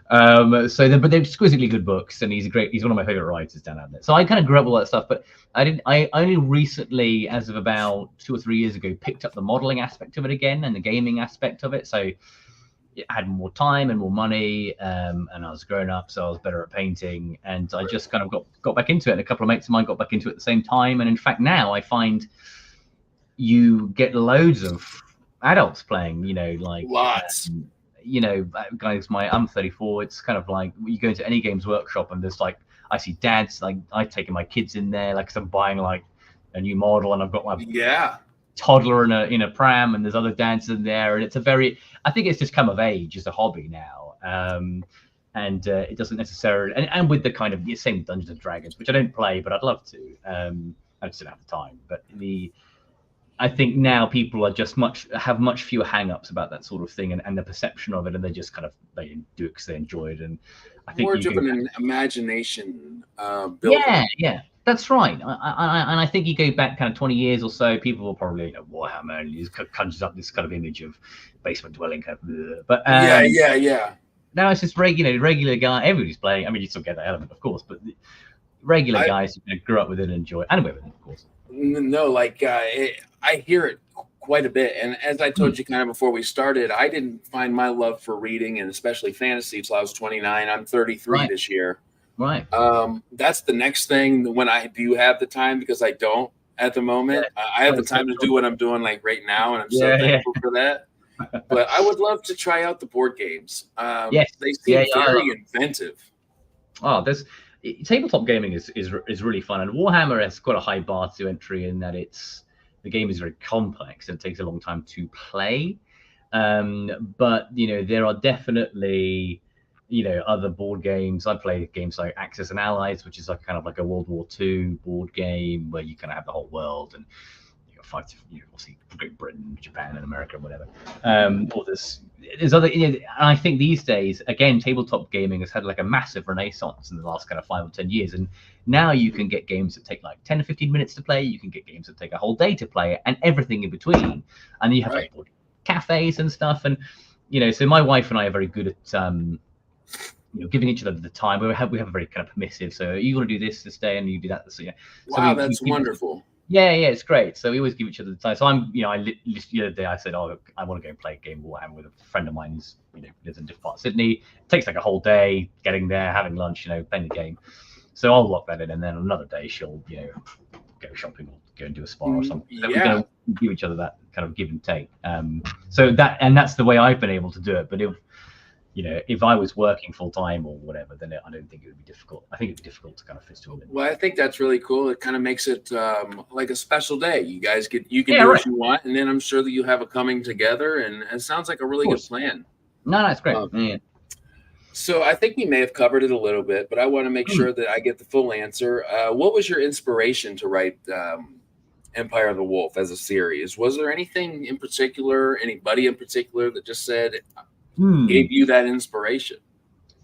But they're exquisitely good books, and he's one of my favorite writers, Dan Abnett. So I kind of grew up with all that stuff, but I only recently, as of about 2 or 3 years ago, picked up the modeling aspect of it again and the gaming aspect of it. So I had more time and more money, and I was grown up, so I was better at painting, and I just kind of got back into it. And a couple of mates of mine got back into it at the same time, and in fact now I find you get loads of adults playing, like lots. Guys, I'm 34. It's kind of like you go into any games workshop and there's like, I see dads, like I've taken my kids in there, like, cause I'm buying like a new model and I've got my toddler in a pram, and there's other dads in there. And I think it's just come of age as a hobby now. And it doesn't necessarily, and with the kind of same Dungeons and Dragons, which I don't play, but I'd love to. I just don't have the time. But I think now people are just have much fewer hang-ups about that sort of thing and the perception of it, and they just kind of they do it because they enjoy it. And I think more of an imagination building. Yeah, that's right. And I think you go back kind of 20 years or so, people will probably Warhammer, and it conjures up this kind of image of basement dwelling kind of. But yeah. Now it's just regular guy. Everybody's playing. I mean, you still get that element, of course, but regular guys who grew up with it and enjoy it, and women, of course. No, like I hear it quite a bit, and as I told you kind of before we started, I didn't find my love for reading and especially fantasy until I was 29. I'm 33 this year. Right. That's the next thing when I do have the time, because I don't at the moment. I have the time to do what I'm doing like right now, and I'm so thankful for that. But I would love to try out the board games. They seem very inventive. Oh, tabletop gaming is really fun, and Warhammer has got a high bar to entry in that the game is very complex and it takes a long time to play. But there are definitely other board games. I play games like Axis and Allies, which is like kind of like a World War II board game where you kind of have the whole world and fight, obviously Great Britain, Japan, and America, and whatever. Or there's other, and I think these days, again, tabletop gaming has had like a massive renaissance in the last kind of 5 or 10 years, and now you can get games that take like 10 to 15 minutes to play. You can get games that take a whole day to play, and everything in between. And you have like cafes and stuff, and so my wife and I are very good at giving each other the time. We have a very kind of permissive. So you want to do this day, and you do that. So wow, that's wonderful. Yeah, it's great. So we always give each other the time. So I'm, the other day I said, I want to go and play a game of Warhammer with a friend of mine who's, lives in a different part of Sydney. It takes like a whole day getting there, having lunch, playing the game. So I'll lock that in, and then another day she'll, go shopping or go and do a spa or something. So we're going to give each other that kind of give and take. So that's the way I've been able to do it. But if I was working full time or whatever, then I don't think it would be difficult. I think it'd be difficult to kind of fit it all in. Well, I think that's really cool. It kind of makes it like a special day. You guys can do what you want, and then I'm sure that you have a coming together, and it sounds like a really good plan. No, it's great. So I think we may have covered it a little bit, but I want to make sure that I get the full answer. What was your inspiration to write Empire of the Wolf as a series? Was there anything in particular, anybody in particular that just said, gave you that inspiration?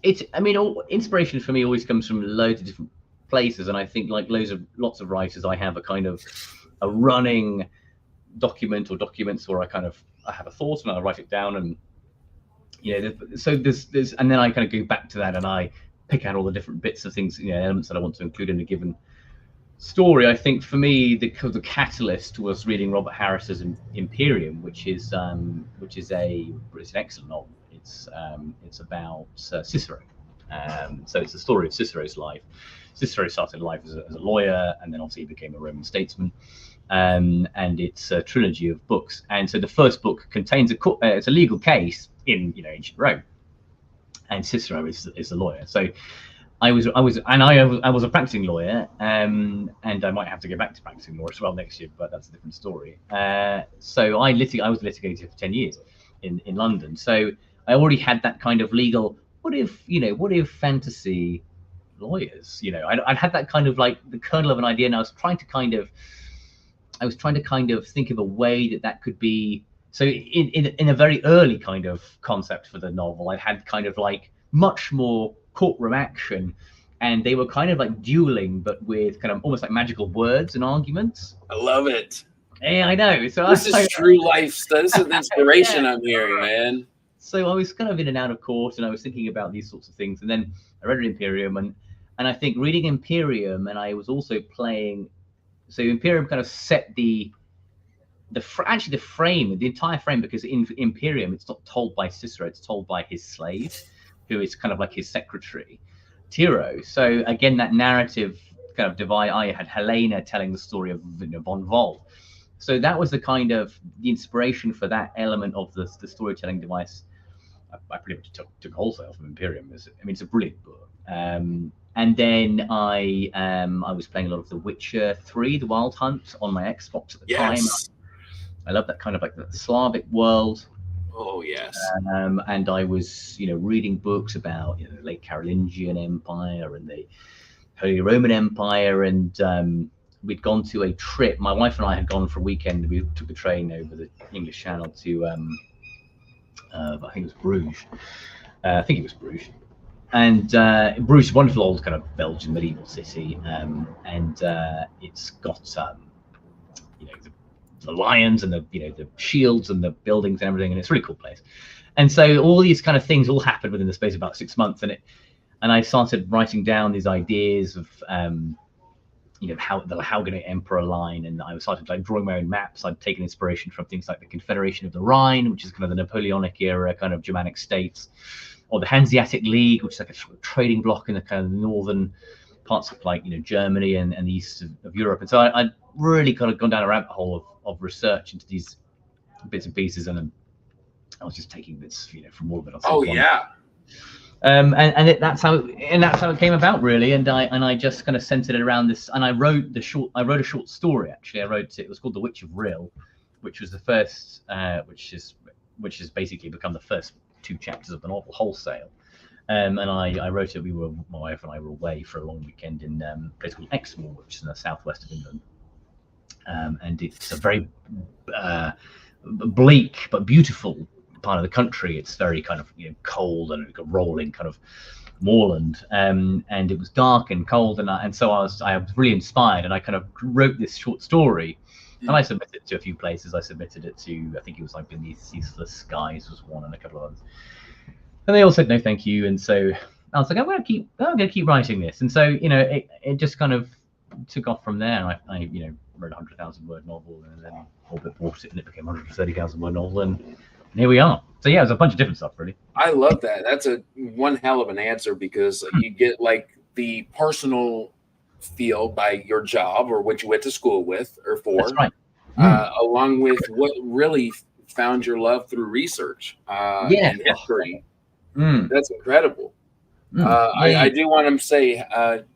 Inspiration for me always comes from loads of different places, and I think like lots of writers, I have a kind of a running document or documents where I have a thought and I write it down, and so there's and then I kind of go back to that and I pick out all the different bits of things, elements that I want to include in a given story. I think for me the catalyst was reading Robert Harris's Imperium, which is an excellent novel. It's about Cicero. So it's the story of Cicero's life. Cicero started life as a lawyer, and then obviously he became a Roman statesman. And it's a trilogy of books. And so the first book contains it's a legal case in ancient Rome, and Cicero is the lawyer. So I was a practicing lawyer, and I might have to go back to practicing law as well next year, but that's a different story. So I was litigating for 10 years in London. So I already had that kind of legal. What if fantasy lawyers? I'd had that kind of like the kernel of an idea, and I was trying to kind of think of a way that could be. So in a very early kind of concept for the novel, I had kind of like much more courtroom action, and they were kind of like dueling, but with kind of almost like magical words and arguments. I love it. Yeah, I know. So this is true life. This is inspiration I'm hearing, man. So I was kind of in and out of court, and I was thinking about these sorts of things, and then I read Imperium, and I think reading Imperium, and I was also playing. So Imperium kind of set the entire frame, because in Imperium it's not told by Cicero, it's told by his slave, who is kind of like his secretary, Tiro. So again, that narrative kind of divide. I had Helena telling the story of von Vol. So that was the inspiration for that element of the storytelling device. I pretty much took wholesale from Imperium. It's a brilliant book. And then I was playing a lot of The Witcher 3, The Wild Hunt, on my Xbox at the time. I love that kind of like the Slavic world. Oh yes. And I was reading books about the late Carolingian Empire and the Holy Roman Empire, and we'd gone to a trip. My wife and I had gone for a weekend. We took a train over the English Channel to I think it was Bruges. And Bruges is a wonderful old kind of Belgian medieval city, and it's got the lions and the shields and the buildings and everything, and it's a really cool place. And so all these kind of things all happened within the space of about 6 months, and I started writing down these ideas of how the Haugenoit Emperor line, and I started like drawing my own maps. I'd taken inspiration from things like the Confederation of the Rhine, which is kind of the Napoleonic era kind of Germanic states, or the Hanseatic League, which is like a trading bloc in the kind of northern parts of like Germany and the east of Europe. And so I'd really kind of gone down a rabbit hole of research into these bits and pieces, and I was just taking bits from all of it. Oh yeah. That's how it came about, really. And I just kind of centered it around this. And I wrote a short story, actually. It was called The Witch of Rill, which was the first, which is which has basically become the first 2 chapters of the novel wholesale. And I wrote it. My wife and I were away for a long weekend in a place called Exmoor, which is in the southwest of England. And it's a very bleak but beautiful part of the country. It's very kind of cold and a rolling kind of moorland, and it was dark and cold, and so I was really inspired, and I kind of wrote this short story, and I submitted it to a few places. I submitted it to, I think it was like Beneath Ceaseless Skies was one, and a couple of others, and they all said no thank you. And so I was like, I'm gonna keep writing this. And so it just kind of took off from there. And I wrote a 100,000 word novel, and then Orbit bought it and it became a 130,000 word novel, and here we are. So yeah, it was a bunch of different stuff, really. I love that. That's one hell of an answer, because you get like the personal feel by your job or what you went to school with or for. That's right. Along with what really found your love through research and history. That's incredible. I do want to say,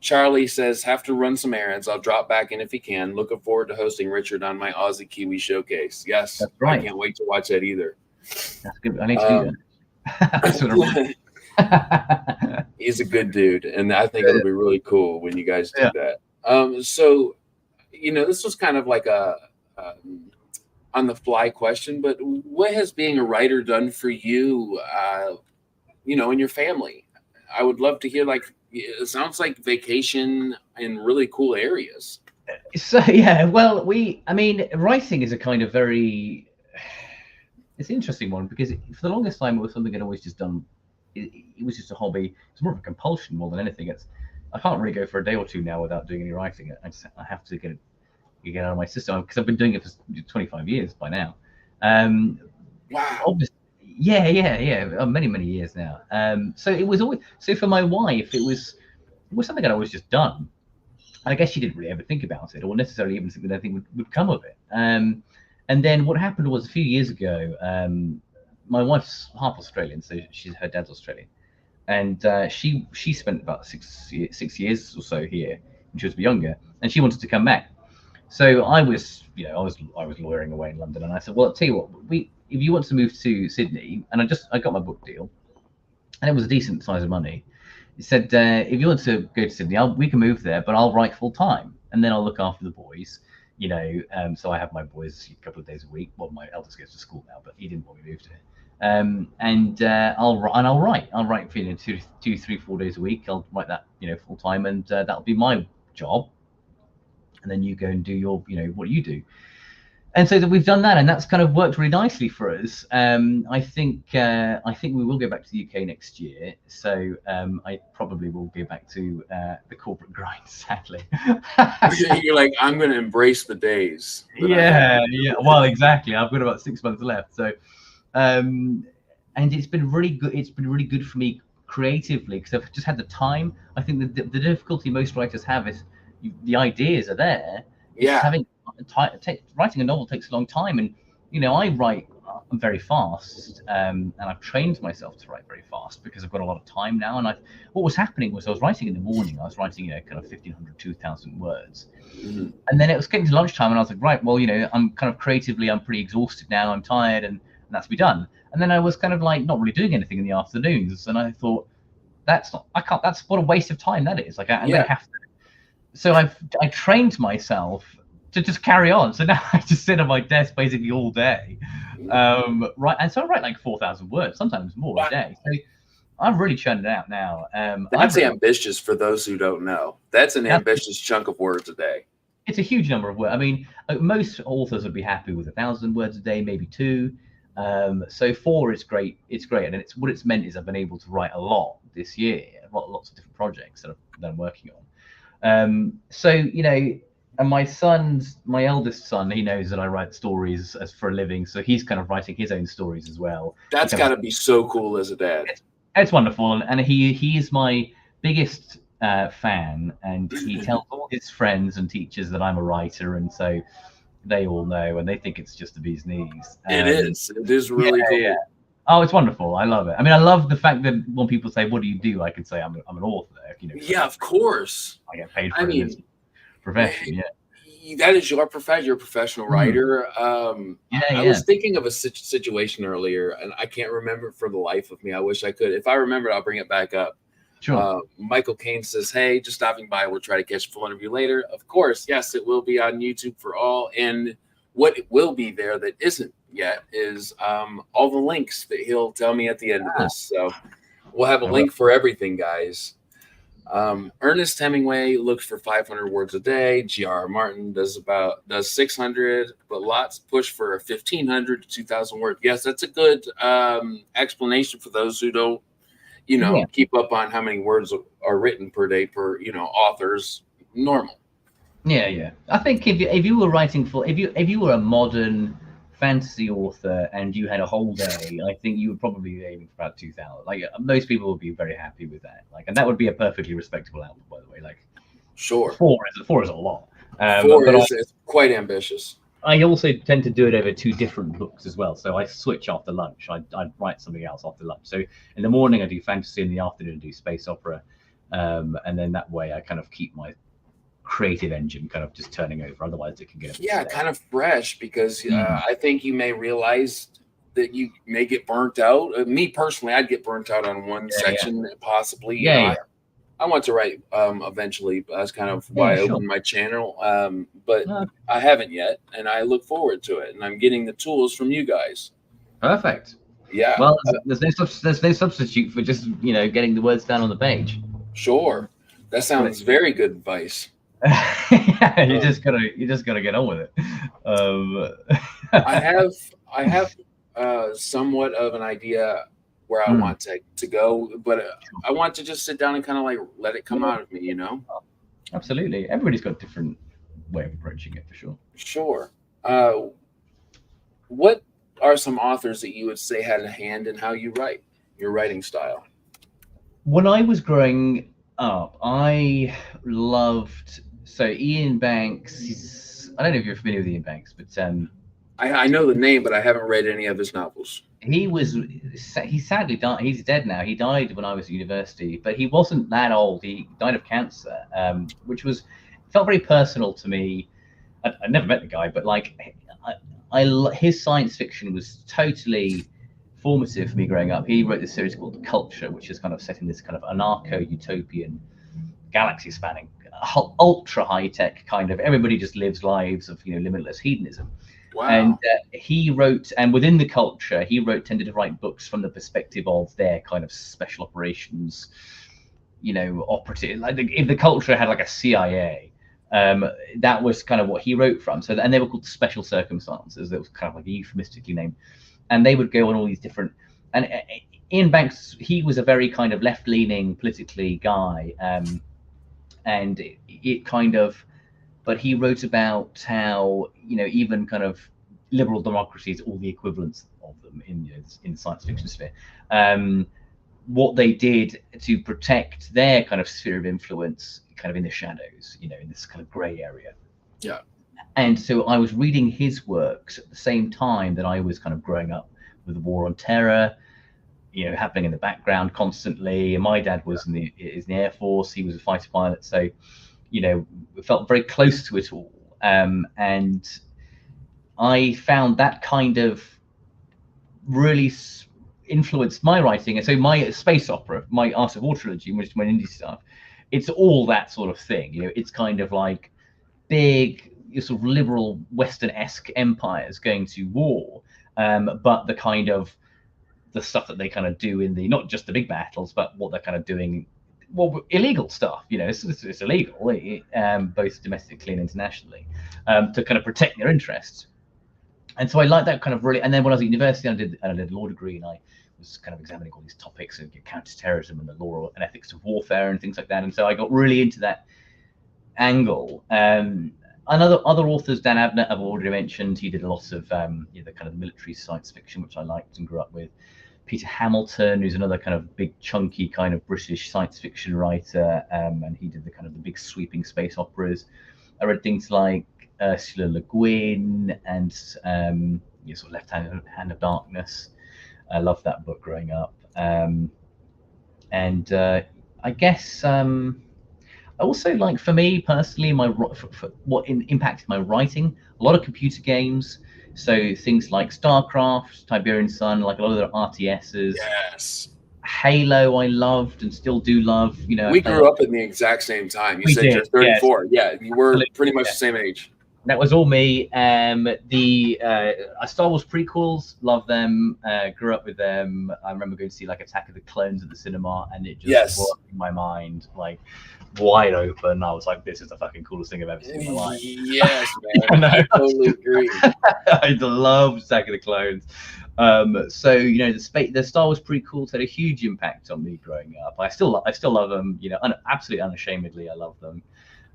Charlie says, have to run some errands. I'll drop back in if he can. Looking forward to hosting Richard on my Aussie Kiwi showcase. Yes, that's right. I can't wait to watch that either. That's good. I need to do that. He's a good dude, and I think it'll be really cool when you guys do that. So, this was kind of like a on the fly question, but what has being a writer done for you, in your family? I would love to hear, it sounds like vacation in really cool areas. So, yeah, well, writing is a kind of it's an interesting one, because for the longest time it was something I'd always just done. It was just a hobby. It's more of a compulsion more than anything. I can't really go for a day or two now without doing any writing. I have to get it out of my system, because I've been doing it for 25 years by now. Wow. Obviously, many years now. So it was always, so for my wife, it was something I'd always just done. I guess she didn't really ever think about it, or necessarily even think that anything would come of it. And then what happened was, a few years ago, my wife's half Australian, so her dad's Australian, and she spent about 6 years or so here when she was younger, and she wanted to come back. So I was lawyering away in London, and I said, well, I'll tell you what, if you want to move to Sydney, and I got my book deal, and it was a decent size of money. He said, if you want to go to Sydney, we can move there, but I'll write full time, and then I'll look after the boys. So I have my boys a couple of days a week. Well, my eldest goes to school now, but he didn't want me to move to here. I'll write. I'll write for 2, 3, 4 days a week. I'll write that full time, and that'll be my job. And then you go and do your what you do. And so that we've done that, and that's kind of worked really nicely for us. I think we will go back to the UK next year. So I probably will go back to the corporate grind, sadly. You're like, I'm going to embrace the days. Yeah. Well, exactly. I've got about 6 months left. So, and it's been really good. It's been really good for me creatively, because I've just had the time. I think the difficulty most writers have is the ideas are there. Writing a novel takes a long time, and I write very fast, and I've trained myself to write very fast because I've got a lot of time now. And what was happening was, I was writing in the morning. I was writing kind of 1,500, 2,000 words, and then it was getting to lunchtime, and I was like, right, well, I'm kind of creatively, I'm pretty exhausted now. I'm tired, and that's be done. And then I was kind of like not really doing anything in the afternoons, and I thought, that's what a waste of time that is. Like I'm gonna have to. So I trained myself to just carry on. So now I just sit at my desk basically all day, right? And so I write like 4,000 words, sometimes more a day. So I'm really churning it out now. That's ambitious for those who don't know. That's an ambitious chunk of words a day. It's a huge number of words. I mean, most authors would be happy with 1,000 words a day, maybe 2. So 4 is great. It's great, and what it's meant is I've been able to write a lot this year. I've got lots of different projects that I'm working on. And my eldest son, he knows that I write stories for a living, so he's kind of writing his own stories as well. That's got to be so cool as a dad. It's wonderful, and he is my biggest fan, and he tells all his friends and teachers that I'm a writer, and so they all know, and they think it's just the bee's knees. It is really cool. Yeah. Oh, it's wonderful. I love it. I mean, I love the fact that when people say, "What do you do?" I can say, "I'm an author." Yeah, of course. I get paid for this profession. That is your profession. You're a professional Mm. writer. Yeah, I yeah, was thinking of a situation earlier, and I can't remember it for the life of me. I wish I could. If I remember, I'll bring it back up. sure. Michael Caine says, "Hey, just stopping by. We'll try to catch a full interview later." Of course, yes, it will be on YouTube for all. And what it will be there that isn't yet is all the links that he'll tell me at the end of Ah, this. So we'll have a I will. link for everything, guys. Ernest Hemingway looks for 500 words a day. G.R.R. Martin does 600, but lots push for 1,500 to 2,000 words. Yes, that's a good explanation for those who don't, Yeah, keep up on how many words are written per day per, authors. Normal. yeah, yeah. I think if you were writing for if you were a modern fantasy author and you had a whole day, I think you would probably be aiming for about 2,000. Like most people would be very happy with that. Like, and that would be a perfectly respectable output, by the way. Like Sure. four is a lot. Four But is quite ambitious. I also tend to do it over two different books as well. So I switch after lunch. I write something else after lunch. So in the morning I do fantasy, in the afternoon I do space opera, and then that way I kind of keep my creative engine kind of just turning over. Otherwise, it can get a bit Yeah, stale. kind of fresh because Mm. I think you may realize that you may get burnt out. Me personally, I'd get burnt out on one Yeah, yeah, section, possibly. yeah, yeah, I want to write eventually. That's kind of why yeah. I Sure. opened my channel, but Uh, I haven't yet, and I look forward to it. And I'm getting the tools from you guys. Perfect. Yeah, Well, there's no substitute for just getting the words down on the page. sure. That But sounds very good advice. yeah, Um, you just gotta get on with it. Um, I have I have somewhat of an idea where I mm, want to go, but I want to just sit down and kind of like let it come yeah, out of me. absolutely. Everybody's got a different way of approaching it, for sure. Sure. Uh, what are some authors that you would say had a hand in how you write, your writing style? When I was growing up, I loved Ian Banks. I don't know if you're familiar with Ian Banks, but I know the name, but I haven't read any of his novels. he sadly died. He's dead now. He died when I was at university, but he wasn't that old. He died of cancer, which felt very personal to me. I never met the guy, but like his science fiction was totally formative for me growing up. He wrote this series called Culture, which is kind of set in this kind of anarcho-utopian, galaxy-spanning, ultra high-tech kind of. Everybody just lives lives of limitless hedonism. And Wow. he wrote, and within the culture, tended to write books from the perspective of their kind of special operations, operative. Like if the culture had like a CIA, that was kind of what he wrote from. So, and they were called special circumstances. That was kind of like euphemistically named, and they would go on all these different. And Ian Banks, he was a very kind of left-leaning politically guy, and it kind of but he wrote about how even kind of liberal democracies, all the equivalents of them in the science fiction sphere, what they did to protect their kind of sphere of influence, kind of in the shadows, in this kind of grey area. Yeah. And so I was reading his works at the same time that I was kind of growing up with the war on terror, happening in the background constantly. And my dad was in the Air Force. He was a fighter pilot, so we felt very close to it all. And I found that kind of really influenced my writing. And so my space opera, my Art of War trilogy, which is my indie stuff, it's all that sort of thing. It's kind of like big, sort of liberal Western-esque empires going to war, but the stuff that they kind of do in the not just the big battles, but what they're kind of doing, illegal stuff. It's illegal, both domestically and internationally, to kind of protect their interests. And so I like that kind of really. And then when I was at university, I did a law degree, and I was kind of examining all these topics of counterterrorism and the law and ethics of warfare and things like that. And so I got really into that angle. And other authors, Dan Abnett, I've already mentioned. He did a lot of the kind of military science fiction, which I liked and grew up with. Peter Hamilton, who's another kind of big, chunky kind of British science fiction writer, and he did the kind of the big sweeping space operas. I read things like Ursula Le Guin and sort of Left Hand of Darkness. I loved that book growing up. And I guess Also, like for me personally, for what impacted my writing, a lot of computer games. So things like StarCraft, Tiberian Sun, like a lot of the RTSs. Yes. Halo, I loved and still do love. You know, I We play a lot. grew up in the exact same time. You We said did, you're yes, 34. Yeah, you were absolutely. pretty much Yeah. the same age. That was all me. The Star Wars prequels, love them. Grew up with them. I remember going to see like Attack of the Clones at the cinema, and it just blew Yes. up in my mind, like wide open. I was like, "This is the fucking coolest thing I've ever seen in my life." Yes, You man. know? I totally agree. I love Attack of the Clones. So you know, the Star Wars prequels had a huge impact on me growing up. I still love them. You know, absolutely unashamedly, I love them.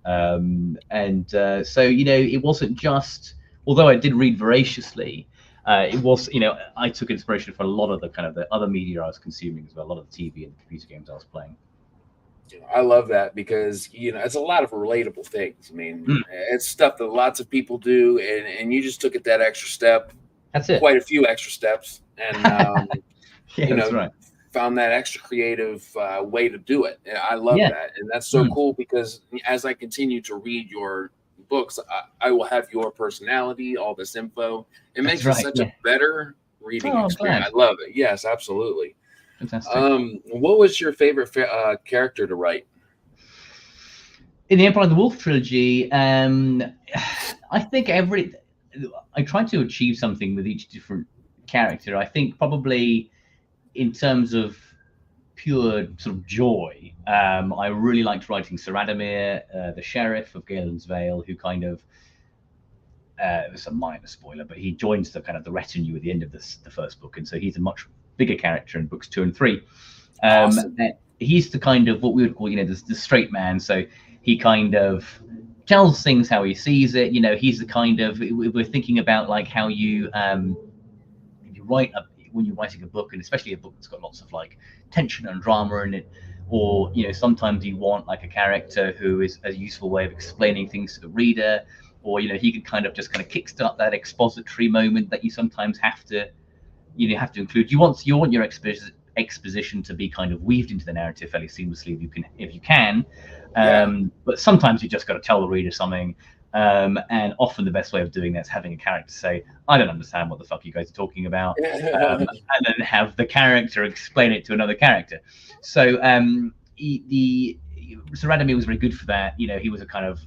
So you know, it wasn't just, although I did read voraciously, it was, you know, I took inspiration from a lot of the kind of the other media I was consuming as well, a lot of the TV and computer games I was playing. I love that because it's a lot of relatable things. I mean, Mm. it's stuff that lots of people do, and you just took it that extra step, That's it. quite a few extra steps, and Yeah, that's right. found that extra creative way to do it. And I love Yeah. that, and that's so cool because as I continue to read your books, I will have your personality, all this info. It makes it such a better reading Oh, I'm experience. glad. I love it. Yes, absolutely. Fantastic. What was your favorite character to write? In the Empire of the Wolf trilogy, I think I tried to achieve something with each different character. I think probably in terms of pure sort of joy, I really liked writing Sir Adamir, the sheriff of Galen's Vale, who kind of it was a minor spoiler, but he joins the kind of the retinue at the end of the first book, and so he's a much bigger character in books 2 and 3. Awesome. He's the kind of what we would call, you know, the straight man. So he kind of tells things how he sees it. You know, he's the kind of, we're thinking about like how you if you write when you're writing a book, and especially a book that's got lots of like tension and drama in it, or you know, sometimes you want like a character who is a useful way of explaining things to the reader, or you know, he can kind of kickstart that expository moment that you sometimes have to include. You want your exposition to be kind of weaved into the narrative fairly seamlessly if you can. But sometimes you just got to tell the reader something. And often the best way of doing that is having a character say, "I don't understand what the fuck you guys are talking about," and then have the character explain it to another character. So the Sir Adamir was very good for that. You know, he was a kind of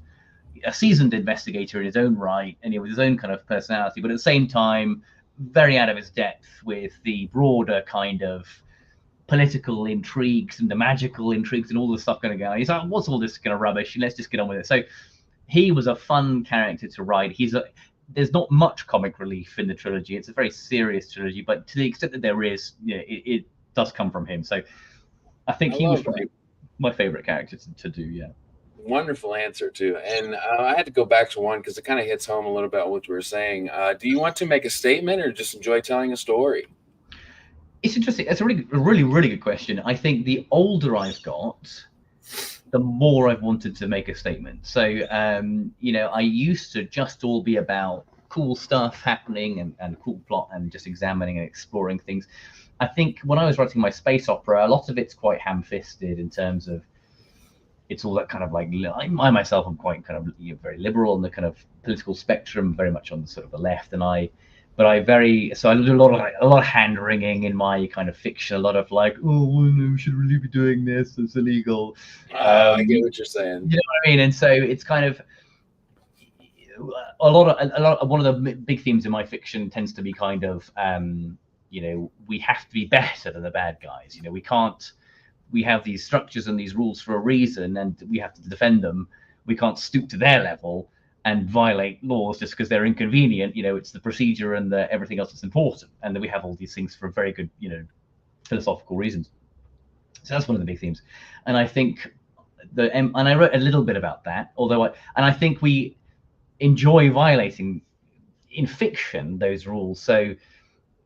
a seasoned investigator in his own right, and with his own kind of personality, but at the same time, very out of his depth with the broader kind of political intrigues and the magical intrigues and all the stuff going to go. He's like, what's all this kind of rubbish? Let's just get on with it. So he was a fun character to write. There's not much comic relief in the trilogy. It's a very serious trilogy, but to the extent that there is, you know, it does come from him. So I think he was probably my favorite character to do. Yeah. Wonderful answer too. And I had to go back to one because it kind of hits home a little bit what you were saying. Do you want to make a statement or just enjoy telling a story? It's interesting. It's a really good question. I think the older I've got, the more I've wanted to make a statement. So, you know, I used to just all be about cool stuff happening and cool plot and just examining and exploring things. I think when I was writing my space opera, a lot of it's quite ham-fisted in terms of it's all that kind of like, I myself am quite kind of very liberal on the kind of political spectrum, very much on the sort of the left, and I do a lot of hand wringing in my kind of fiction, a lot of like, oh, we should really be doing this, it's illegal. I get what you're saying. You know what I mean? And so it's kind of one of the big themes in my fiction tends to be kind of, you know, we have to be better than the bad guys. You know, we have these structures and these rules for a reason, and we have to defend them. We can't stoop to their level and violate laws just because they're inconvenient. You know, it's the procedure and everything else that's important, and then we have all these things for very good, you know, philosophical reasons. So that's one of the big themes, and I think and I wrote a little bit about that. I think we enjoy violating in fiction those rules. So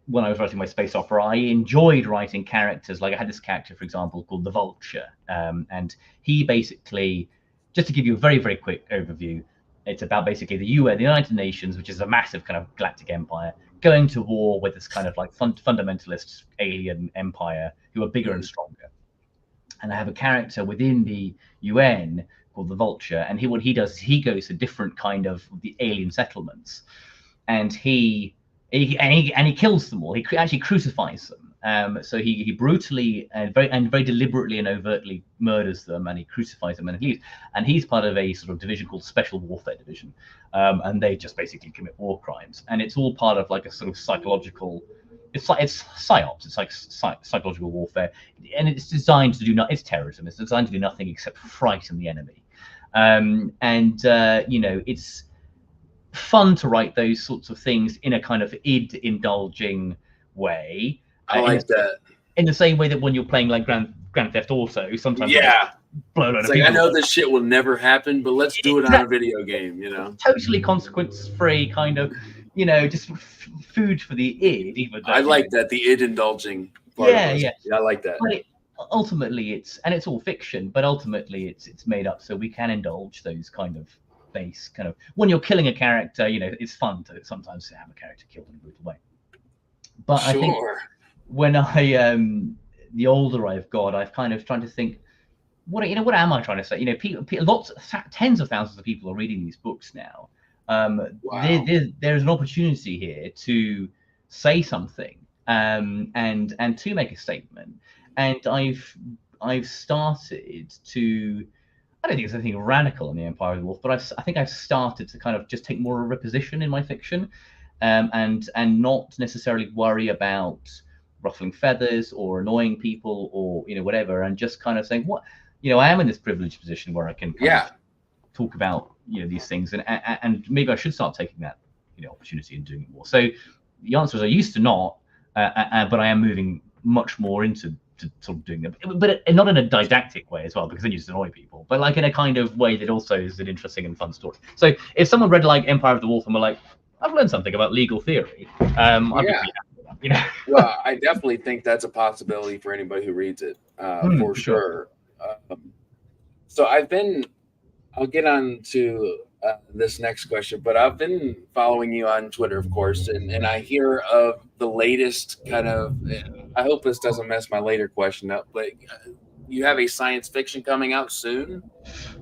when I was writing my space opera, I enjoyed writing characters. Like I had this character, for example, called the Vulture, and he basically, just to give you a very quick overview, it's about basically the UN, the United Nations, which is a massive kind of galactic empire, going to war with this kind of like fundamentalist alien empire who are bigger and stronger. And I have a character within the UN called the Vulture, and what he does is he goes to different kind of the alien settlements, and he kills them all. He actually crucifies them. So he brutally and very deliberately and overtly murders them, and he crucifies them and leaves. And he's part of a sort of division called Special Warfare Division, and they just basically commit war crimes. And it's all part of like a sort of psychological. It's psyops. It's like psychological warfare, and it's designed to do it's terrorism. It's designed to do nothing except frighten the enemy. It's fun to write those sorts of things in a kind of indulging way. I like that. In the same way that when you're playing like Grand Theft Auto, sometimes blow a load of like, I know up. this shit will never happen, but let's do it on a video game, Totally consequence-free, kind of, just food for the id. Even though, I like that, the id indulging part. Yeah, I like that. But ultimately, it's all fiction, but ultimately it's made up so we can indulge those kind of base kind of. When you're killing a character, it's fun to sometimes have a character killed in a brutal way. But I think when the older I've got, I've kind of trying to think, what am I trying to say? Tens of thousands of people are reading these books now. Wow. There's an opportunity here to say something and to make a statement. And I've started to. I don't think there's anything radical in the Empire of the Wolf, but I think I've started to kind of just take more of a position in my fiction. And not necessarily worry about ruffling feathers or annoying people or whatever, and just kind of saying I am in this privileged position where I can talk about these things, and maybe I should start taking that opportunity and doing it more. So the answer is I used to not, but I am moving much more into sort of doing it, but not in a didactic way as well, because then you just annoy people, but like in a kind of way that also is an interesting and fun story. So if someone read like Empire of the Wolf and were like, I've learned something about legal theory. I'd be pretty happy with that, Well, I definitely think that's a possibility for anybody who reads it, for sure. So I'll get on to this next question, but I've been following you on Twitter, of course, and I hear of the latest kind of. I hope this doesn't mess my later question up, but you have a science fiction coming out soon.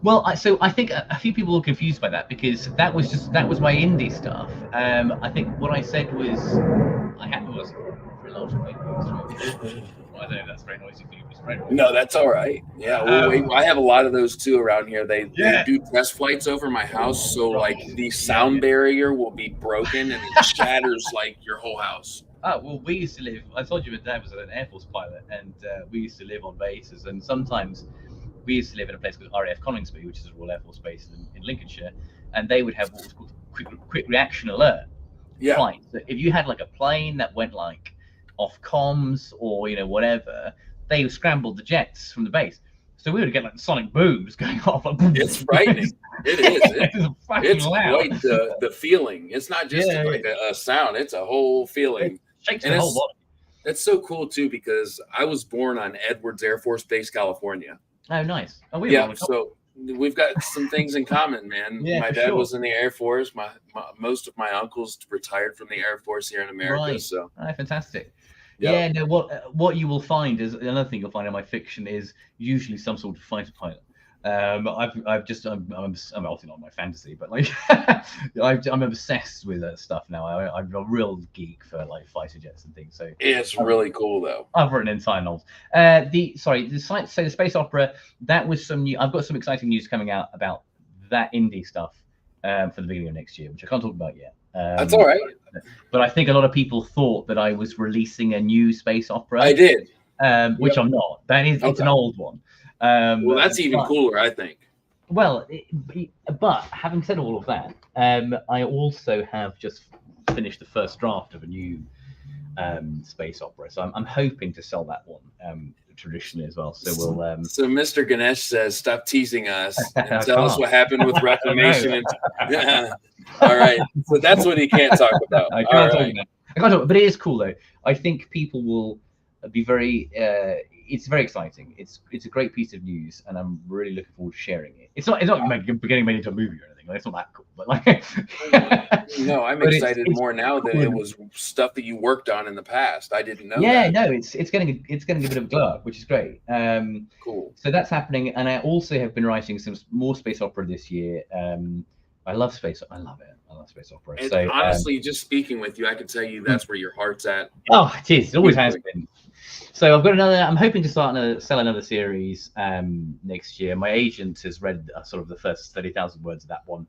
Well, so I think a few people were confused by that, because that was my indie stuff. I think what I said was I was for a large I don't know if that's very noisy for you. No, that's all right. Yeah, I have a lot of those too around here. They do test flights over my house, so like the sound barrier will be broken and it shatters like your whole house. Oh, well, we used to live. I told you my dad was an Air Force pilot, and we used to live on bases. And sometimes we used to live in a place called RAF Coningsby, which is a Royal Air Force base in Lincolnshire, and they would have what was called quick reaction alert flights. So if you had like a plane that went like off comms or whatever, they scrambled the jets from the base. So we would get like sonic booms going off. Like, it's frightening. It is. It's loud. Quite the feeling. It's not just like a sound. It's a whole feeling. It shakes the whole body. That's so cool too, because I was born on Edwards Air Force Base, California. Oh, nice. Oh, so we've got some things in common, man. My dad was in the Air Force. Most of my uncles retired from the Air Force here in America. Right. So fantastic. Yeah, no. What you will find is another thing you'll find in my fiction is usually some sort of fighter pilot. I'm obviously not my fantasy, but like I'm obsessed with that stuff now. I'm a real geek for like fighter jets and things. So it's really cool though. I've written entire novels. The space opera, that was some new. I've got some exciting news coming out about that indie stuff for the beginning of next year, which I can't talk about yet. That's all right. But I think a lot of people thought that I was releasing a new space opera. I did. Which I'm not. It's an old one. Well, that's even cooler, I think. Well, but having said all of that, I also have just finished the first draft of a new space opera. So I'm hoping to sell that one traditionally as well. So we'll. So Mr. Ganesh says, "Stop teasing us and tell us what happened with Reclamation." All right. So that's what he can't talk about. I can't talk about. But it is cool though. I think people will be very it's very exciting. It's a great piece of news, and I'm really looking forward to sharing it. It's not getting made into a movie or anything. Like, it's not that cool, but like no, I'm but excited it's more now that cool. it was stuff that you worked on in the past. I didn't know Yeah, that. no, it's getting a bit of a glow up, which is great. Cool. So that's happening, and I also have been writing some more space opera this year. I love space. I love it. I love space opera. And so honestly, just speaking with you, I can tell you that's where your heart's at. Oh, it is. It always has been. So I've got another. I'm hoping to sell another series next year. My agent has read sort of the first 30,000 words of that one,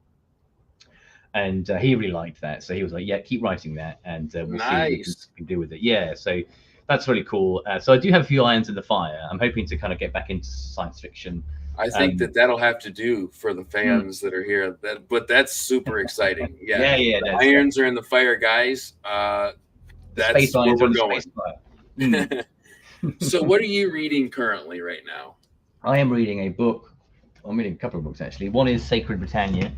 and he really liked that. So he was like, "Yeah, keep writing that, and we'll see what we can do with it." Yeah, so that's really cool. So I do have a few irons in the fire. I'm hoping to kind of get back into science fiction. I think that'll have to do for the fans that are here. But that's super exciting. Yeah, yeah. The irons are in the fire, guys. That's where we're going. So, what are you reading currently right now? I am reading a book. I'm reading a couple of books actually. One is Sacred Britannia,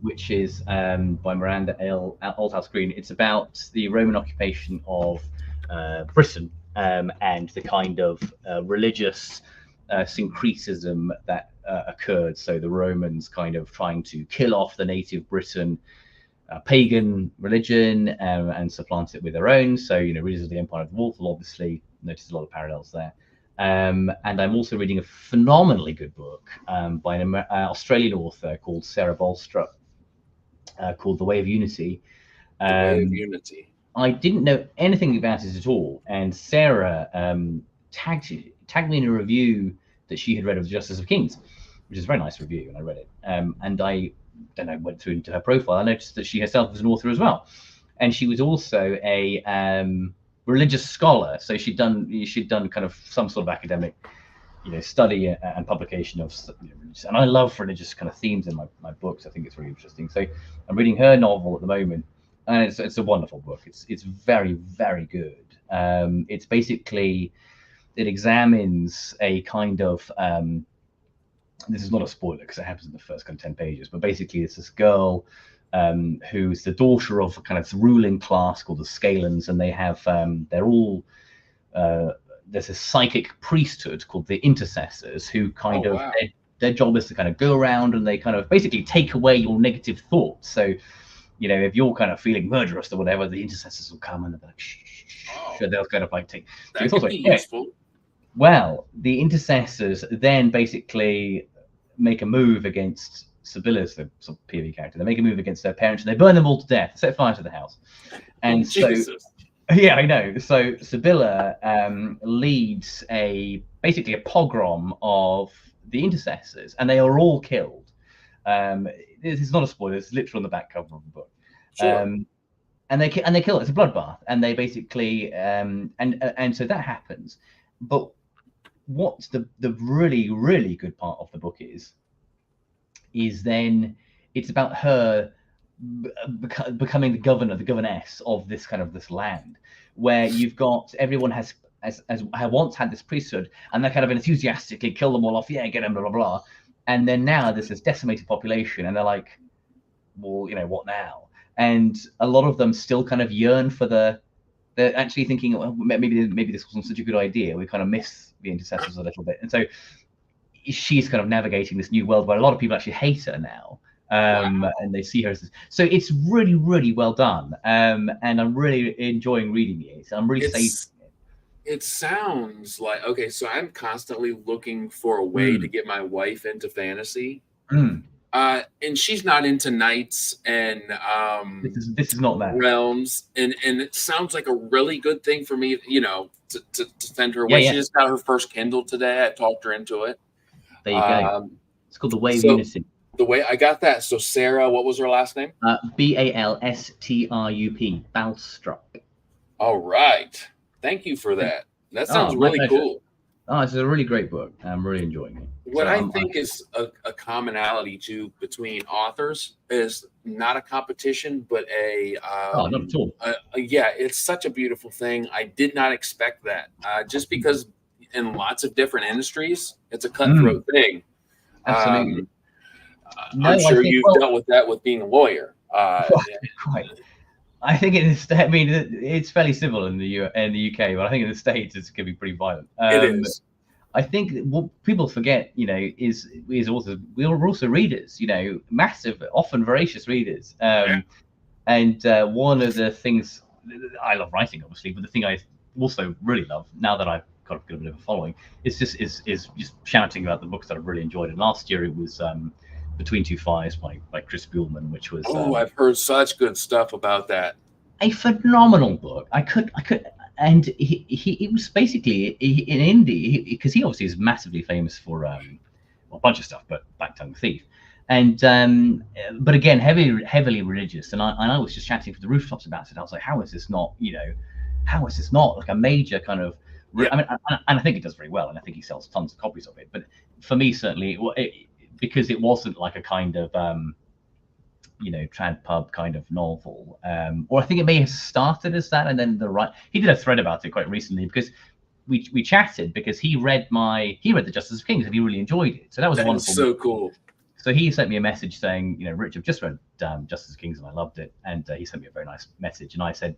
which is by Miranda Aldhouse Green. It's about the Roman occupation of Britain and the kind of religious syncretism that occurred. So the Romans kind of trying to kill off the native Briton pagan religion and supplant it with their own. So, Readers of the Empire of the Wolf will obviously notice a lot of parallels there. And I'm also reading a phenomenally good book by an Australian author called Sarah Bolstra called The Way of Unity. The Way of Unity. I didn't know anything about it at all. And Sarah tagged me in a review that she had read of Justice of Kings, which is a very nice review, and I read it. And I went through into her profile. I noticed that she herself was an author as well, and she was also a religious scholar. So she'd done kind of some sort of academic, study and publication of. And I love religious kind of themes in my books. I think it's really interesting. So I'm reading her novel at the moment, and it's a wonderful book. It's very, very good. It's basically, it examines a kind of this is not a spoiler because it happens in the first kind of 10 pages, but basically it's this girl who's the daughter of a kind of ruling class called the Scalans, and they have they're all there's a psychic priesthood called the Intercessors who kind of their job is to kind of go around and they kind of basically take away your negative thoughts. So if you're kind of feeling murderous or whatever, the Intercessors will come and they'll be like, shh. They'll kind of like take. That could be useful. Well, the Intercessors then basically make a move against Sibylla's the sort of POV character. They make a move against their parents and they burn them all to death, set fire to the house. And yeah, I know. So Sibylla leads basically a pogrom of the Intercessors, and they are all killed. This is not a spoiler. It's literally on the back cover of the book. Sure. And they kill it. It's a bloodbath, and they basically and so that happens. But what's the really, really good part of the book is then it's about her becoming the governess of this kind of this land, where you've got everyone has once had this priesthood, and they kind of enthusiastically kill them all off, get them, blah blah blah, and then now there's this decimated population, and they're like, well, what now? And a lot of them still kind of yearn for they're actually thinking, well, maybe this wasn't such a good idea. We kind of miss the Intercessors a little bit. And so she's kind of navigating this new world where a lot of people actually hate her now. And they see her as this. So it's really, really well done. And I'm really enjoying reading it. So I'm really savoring it. It sounds like, okay, so I'm constantly looking for a way to get my wife into fantasy. And she's not into knights and this is not that realms, and it sounds like a really good thing for me, to send her away. She just got her first Kindle today. I talked her into it. There you go. It's called The Way of Unity. The way I got that. So Sarah, what was her last name? Balstrup. Balstrup. All right. Thank you for that. That sounds really cool. Oh, it's a really great book. I'm really enjoying it. What I think is a commonality too between authors is not a competition, but not at all. It's such a beautiful thing. I did not expect that. Just because in lots of different industries, it's a cutthroat thing. Absolutely. I'm sure you've dealt with that with being a lawyer. Right. I think I mean, it's fairly civil in the UK, but I think in the States it's going to be pretty violent. It is. I think what people forget, is also we're also readers, massive, often voracious readers. And one of the things I love writing, obviously, but the thing I also really love now that I've got a bit of a following is just shouting about the books that I've really enjoyed. And last year it was Between Two Fires by Chris Buhlman, which was I've heard such good stuff about that. A phenomenal book. And he was basically in indie because he obviously is massively famous for a bunch of stuff, but Black Tongue Thief, and but again heavily religious. And I was just chatting from the rooftops about it. I was like, how is this not like a major kind of? I mean, and I think it does very well, and I think he sells tons of copies of it. But for me, certainly, because it wasn't like a kind of trad pub kind of novel, or I think it may have started as that, and then he did a thread about it quite recently because we chatted because he read the Justice of Kings and he really enjoyed it, so that was wonderful. So cool. So he sent me a message saying, Rich, I've just read Justice of Kings and I loved it, and he sent me a very nice message, and I said,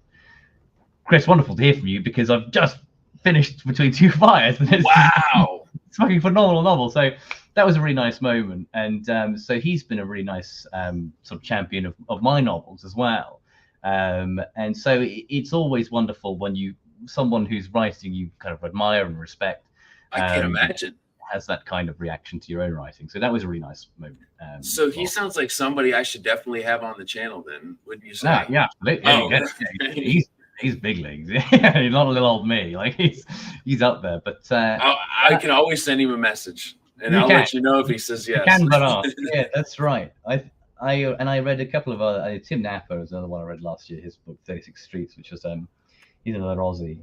Chris, wonderful to hear from you because I've just finished Between Two Fires. Wow. It's a fucking phenomenal novel. So that was a really nice moment. And so he's been a really nice sort of champion of my novels as well. And so it's always wonderful when someone who's writing you kind of admire and respect. I can't imagine. Has that kind of reaction to your own writing. So that was a really nice moment. So he sounds like somebody I should definitely have on the channel then, wouldn't you say? Yeah, absolutely. He's big leagues. He's not a little old me. Like he's up there. But I can always send him a message, and I'll let you know if he says yes. You can but ask. Yeah, that's right. I read a couple of other. Tim Napper was another one I read last year. His book 36 Streets, which was he's another Aussie.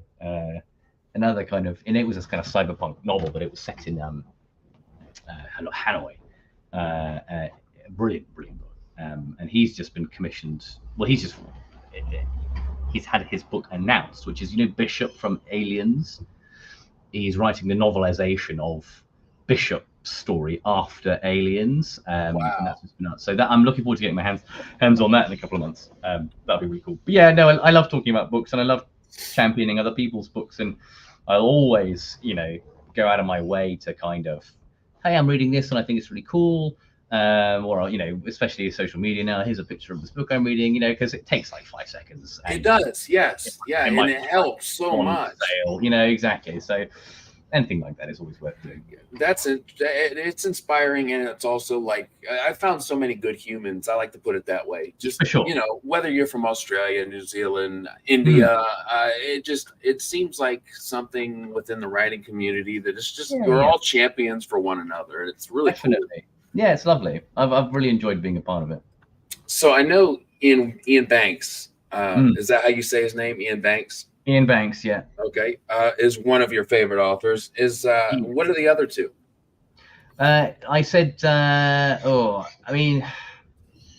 Another kind of, and it was this kind of cyberpunk novel, but it was set in Hanoi. Brilliant book. And he's just been commissioned. Well, he's had his book announced, which is Bishop from Aliens. He's writing the novelization of Bishop's story after Aliens. Wow. And that's just been out. So that I'm looking forward to getting my hands on that in a couple of months. That'd be really cool. But yeah, no, I love talking about books and I love championing other people's books, and I'll always go out of my way to kind of, hey, I'm reading this and I think it's really cool, or especially social media now, here's a picture of this book I'm reading, because it takes like 5 seconds. It does, yes, yeah, and it helps so much. Sale, exactly. So anything like that is always worth doing. That's it. It's inspiring, and it's also like I found so many good humans. I like to put it that way. Just for sure. Whether you're from Australia, New Zealand, India, it seems like something within the writing community that is just you're all champions for one another. It's really cool. Yeah, it's lovely. I've really enjoyed being a part of it. So I know Ian Banks. Is that how you say his name, Ian Banks? Ian Banks, yeah. Okay, is one of your favorite authors. What are the other two? I said,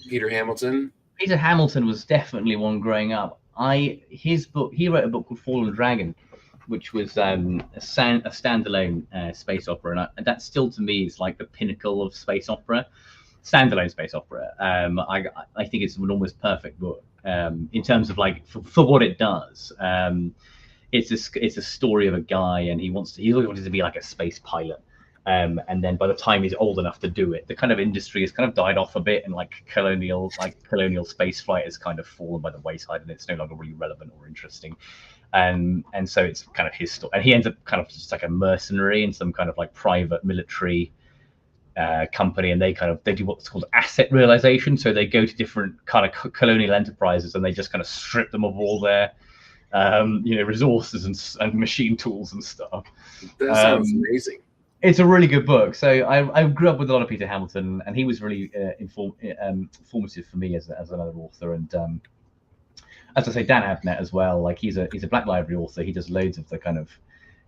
Peter Hamilton. Peter Hamilton was definitely one growing up. He wrote a book called Fallen Dragon, which was a standalone space opera, and that still to me is like the pinnacle of space opera, standalone space opera. I think it's an almost perfect book. In terms of like for what it does, it's a story of a guy, and he always wanted to be like a space pilot, and then by the time he's old enough to do it, the kind of industry has kind of died off a bit, and like colonial space flight has kind of fallen by the wayside, and it's no longer really relevant or interesting, and so it's kind of his story, and he ends up kind of just like a mercenary in some kind of like private military company, and they do what's called asset realization. So they go to different kind of colonial enterprises and they just kind of strip them of all their resources and machine tools and stuff. That sounds amazing. It's a really good book. So I grew up with a lot of Peter Hamilton, and he was really informative for me as another author. And as I say, Dan Abnett as well. Like he's a Black Library author. He does loads of the kind of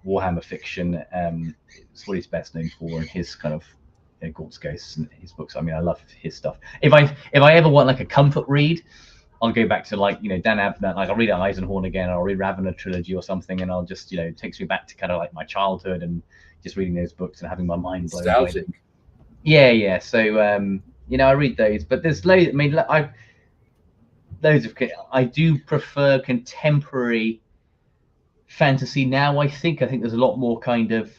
Warhammer fiction. It's what he's best known for, and his kind of Gort's Ghosts and his books. I mean, I love his stuff. If I ever want like a comfort read, I'll go back to like Dan Abnett. Like I'll read Eisenhorn again, or I'll read Ravenna trilogy or something, and I'll just it takes me back to kind of like my childhood and just reading those books and having my mind blown away. Yeah. So I read those, but there's loads. I mean, I do prefer contemporary fantasy now. I think there's a lot more kind of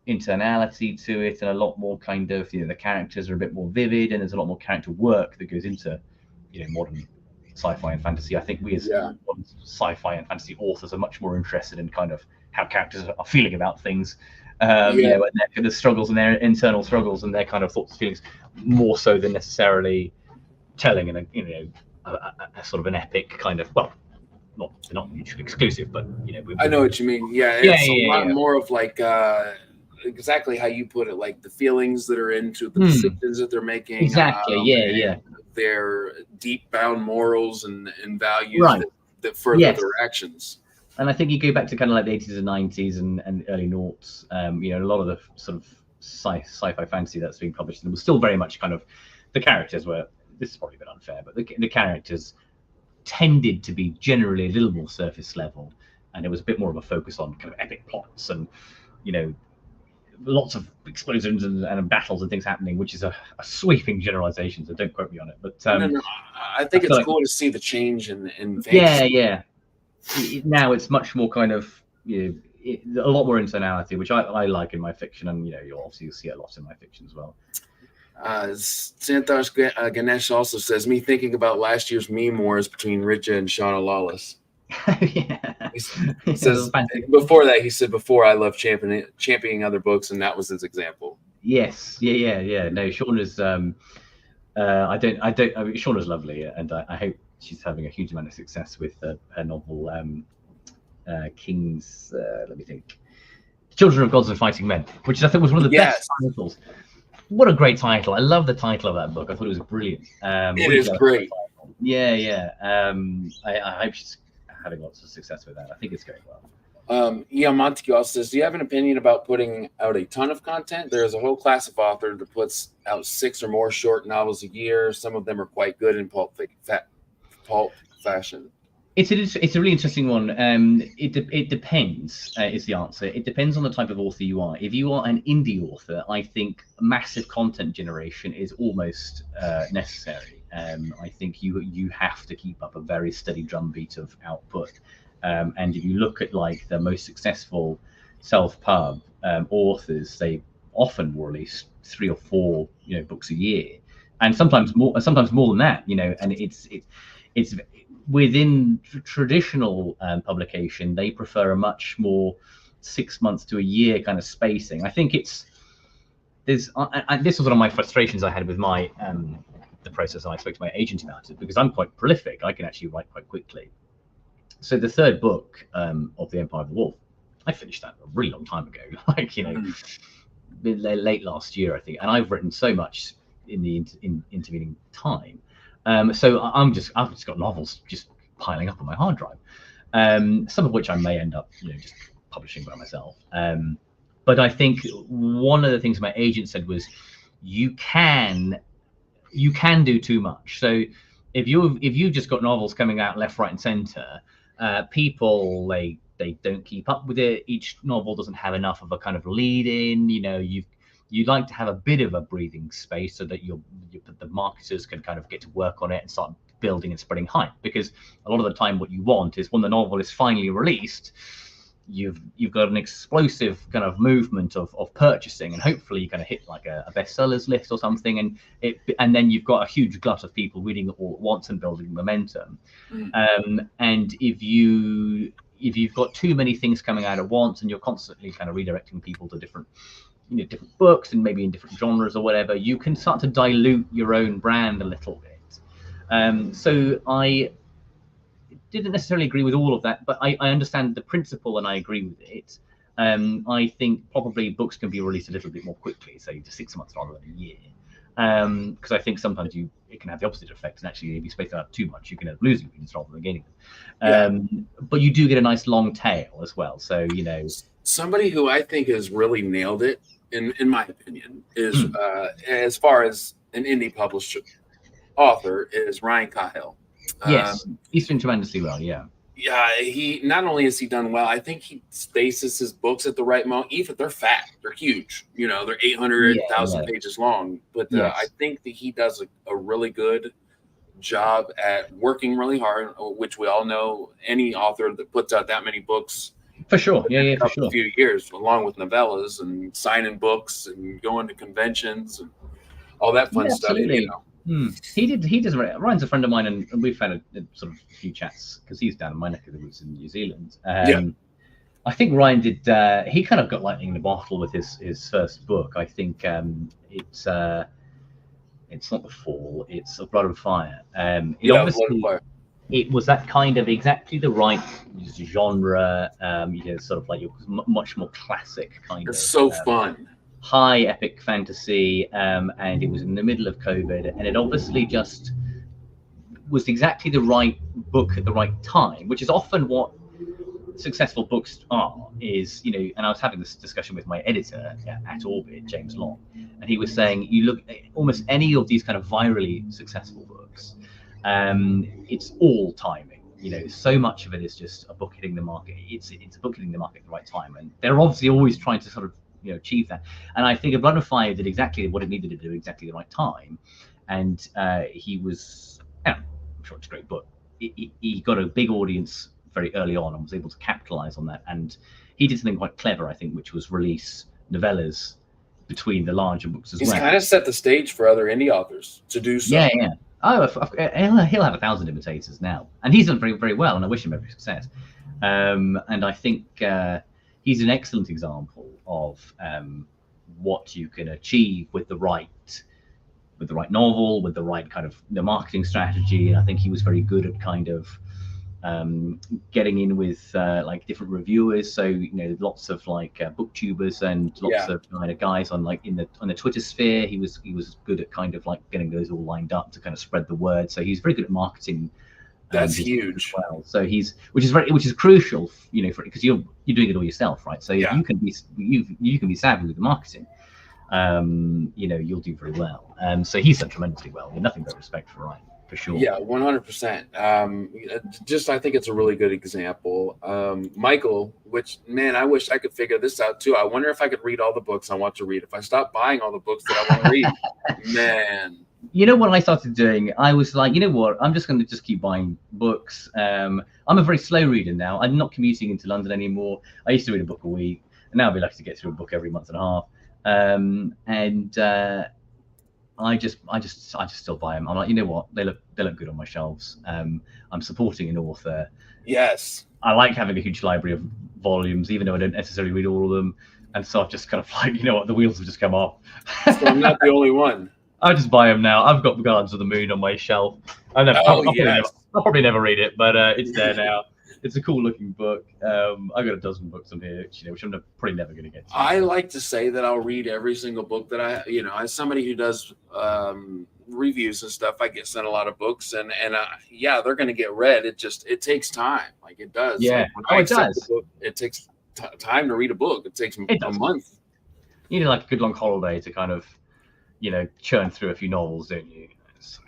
internality to it, and a lot more kind of, the characters are a bit more vivid, and there's a lot more character work that goes into, modern sci-fi and fantasy. I think we as modern sci-fi and fantasy authors are much more interested in kind of how characters are feeling about things, and their kind of struggles and their internal struggles and their kind of thoughts and feelings, more so than necessarily telling in a sort of an epic kind of, well, they're not mutually exclusive, but I know what you mean. It's a lot more of like exactly how you put it, like the feelings that are into the decisions that they're making. Exactly. Their deep bound morals and values that further their actions. And I think you go back to kind of like the 80s and 90s and early noughts, a lot of the sort of sci-fi fantasy that's being published, and it was still very much kind of, the characters were, this is probably a bit unfair, but the characters tended to be generally a little more surface level, and it was a bit more of a focus on kind of epic plots and, lots of explosions and battles and things happening, which is a sweeping generalization, so don't quote me on it. But no. I think it's cool to see the change in fantasy. Now it's much more kind of, a lot more internality, which I like in my fiction, and you'll see a lot in my fiction as well. Santosh Ganesh also says, me thinking about last year's meme wars between Richa and Shauna Lawless. He says before that, he said, before I love championing other books, and that was his example. Yes, yeah. No, Shauna's Shauna's lovely, and I hope she's having a huge amount of success with her novel King's let me think, Children of Gods and Fighting Men, which I think was one of the best titles. What a great title. I love the title of that book. I thought it was brilliant. It is great. Yeah. I hope she's having lots of success with that. I think it's going well. Montague also says, do you have an opinion about putting out a ton of content? There is a whole class of author that puts out 6 or more short novels a year. Some of them are quite good in pulp fashion. It's a really interesting one. It depends, is the answer. It depends on the type of author you are. If you are an indie author, I think massive content generation is almost necessary. I think you have to keep up a very steady drumbeat of output. And if you look at like the most successful self-pub authors, they often will release 3 or 4 books a year, and sometimes more than that. And it's within traditional publication, they prefer a much more 6 months to a year kind of spacing. I think this was one of my frustrations I had with my the process, and I spoke to my agent about it, because I'm quite prolific. I can actually write quite quickly. So the 3rd book of The Empire of the Wolf, I finished that a really long time ago, late last year, I think, and I've written so much in the intervening time. So I've just got novels just piling up on my hard drive, some of which I may end up, just publishing by myself. But I think one of the things my agent said was, you can do too much. So if you've just got novels coming out left, right, and center, people they don't keep up with it. Each novel doesn't have enough of a kind of lead in. You'd like to have a bit of a breathing space so that the marketers can kind of get to work on it and start building and spreading hype. Because a lot of the time, what you want is when the novel is finally released, you've got an explosive kind of movement of purchasing, and hopefully you kind of hit like a bestsellers list or something, and then you've got a huge glut of people reading it all at once and building momentum. And if you've got too many things coming out at once, and you're constantly kind of redirecting people to different books and maybe in different genres or whatever, you can start to dilute your own brand a little bit. So I didn't necessarily agree with all of that, but I understand the principle and I agree with it. I think probably books can be released a little bit more quickly, say to 6 months rather than a year, because I think sometimes it can have the opposite effect, and actually if you space it out too much, you can end up losing readers rather than gaining them. But you do get a nice long tail as well. So somebody who I think has really nailed it, in my opinion, is as far as an indie published author, is Ryan Cahill. Yes, he's doing tremendously well. Yeah, he not only has he done well, I think he spaces his books at the right moment. Even they're fat, they're huge. They're 800,000 pages long. But I think that he does a really good job at working really hard, which we all know any author that puts out that many books For sure. Yeah, for a sure. few years, along with novellas and signing books and going to conventions and all that fun Yeah, stuff. absolutely. He does. Ryan's a friend of mine, and we've had a sort of few chats because he's down in my neck of the woods in New Zealand. I think Ryan did. He kind of got lightning in the bottle with his first book. I think it's not The Fall. It's A Blood and Fire. Obviously, it was that kind of exactly the right genre. Sort of like much more classic kind of. It's so fun. High epic fantasy, and it was in the middle of COVID, and it obviously just was exactly the right book at the right time, which is often what successful books are. And I was having this discussion with my editor at Orbit, James Long, and he was saying, you look at almost any of these kind of virally successful books, it's all timing. So much of it is just a book hitting the market. It's a book hitting the market at the right time, and they're obviously always trying to sort of achieve that. And I think A Blood and Fire did exactly what it needed to do, exactly the right time. And he was, I'm sure it's a great book. He got a big audience very early on and was able to capitalize on that. And he did something quite clever, I think, which was release novellas between the larger books as well. He's kind of set the stage for other indie authors to do so. Yeah. Oh, he'll have 1,000 imitators now, and he's done very, very well, and I wish him every success. And I think he's an excellent example of what you can achieve with the right novel, with the right kind of marketing strategy. And I think he was very good at kind of getting in with like different reviewers. So lots of like booktubers and lots of kind of guys on like on the Twitter sphere. He was good at kind of like getting those all lined up to kind of spread the word. So he's very good at marketing. That's huge. Well, so which is crucial, because you're doing it all yourself, right? So you can be savvy with the marketing. You'll do very well. So he's done tremendously well. Nothing but respect for Ryan, for sure. Yeah, 100%. Just I think it's a really good example. Michael, which man, I wish I could figure this out too. I wonder if I could read all the books I want to read. If I stop buying all the books that I want to read, man. What I started doing, I was like, I'm just going to just keep buying books. I'm a very slow reader now. I'm not commuting into London anymore. I used to read a book a week, and now I'd be lucky to get through a book every month and a half. I just still buy them. I'm like, they look good on my shelves. I'm supporting an author. Yes. I like having a huge library of volumes, even though I don't necessarily read all of them. And so I've just kind of like, the wheels have just come off. So I'm not the only one. I just buy them now. I've got Gardens of the Moon on my shelf. I'll probably never read it, but it's there now. It's a cool looking book. I've got a dozen books on here, which I'm probably never going to get to. I like to say that I'll read every single book that as somebody who does reviews and stuff, I get sent a lot of books, and they're going to get read. It takes time. Like it does. Yeah. Like it does. It takes time to read a book. It takes a month. You need like a good long holiday to kind of, churn through a few novels, don't you? It's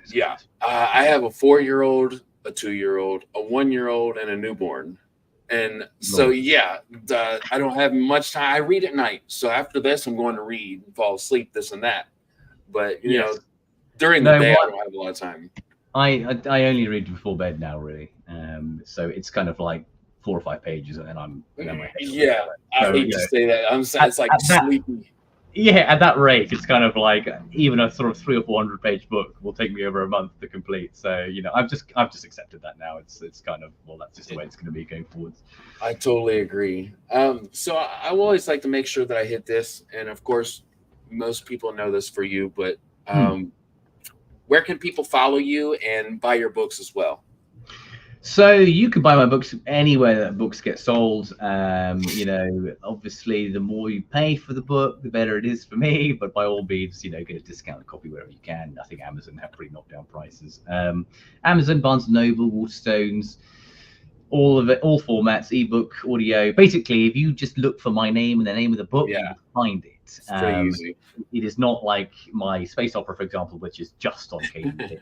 I have a 4-year-old, a 2-year-old, a 1-year-old, and a newborn. And so, I don't have much time. I read at night. So after this, I'm going to read and fall asleep, this and that. But, during the day, I don't have a lot of time. I only read before bed now, really. So it's kind of like 4 or 5 pages, and then I'm my head. I hate to say that. It's like sleepy. At that rate, it's kind of like even a sort of 300 or 400 page book will take me over a month to complete. So I've just accepted that now. It's kind of that's just the way it's going to be going forwards. I totally agree. So I will always like to make sure that I hit this, and of course, most people know this for you, but where can people follow you and buy your books as well? So you can buy my books anywhere that books get sold. Obviously, the more you pay for the book, the better it is for me. But by all means, get a discounted copy wherever you can. I think Amazon have pretty knocked down prices. Amazon, Barnes & Noble, Waterstones, all of it, all formats, ebook, audio. Basically, if you just look for my name and the name of the book, you can find it. It's pretty easy. It is not like my space opera, for example, which is just on KDP.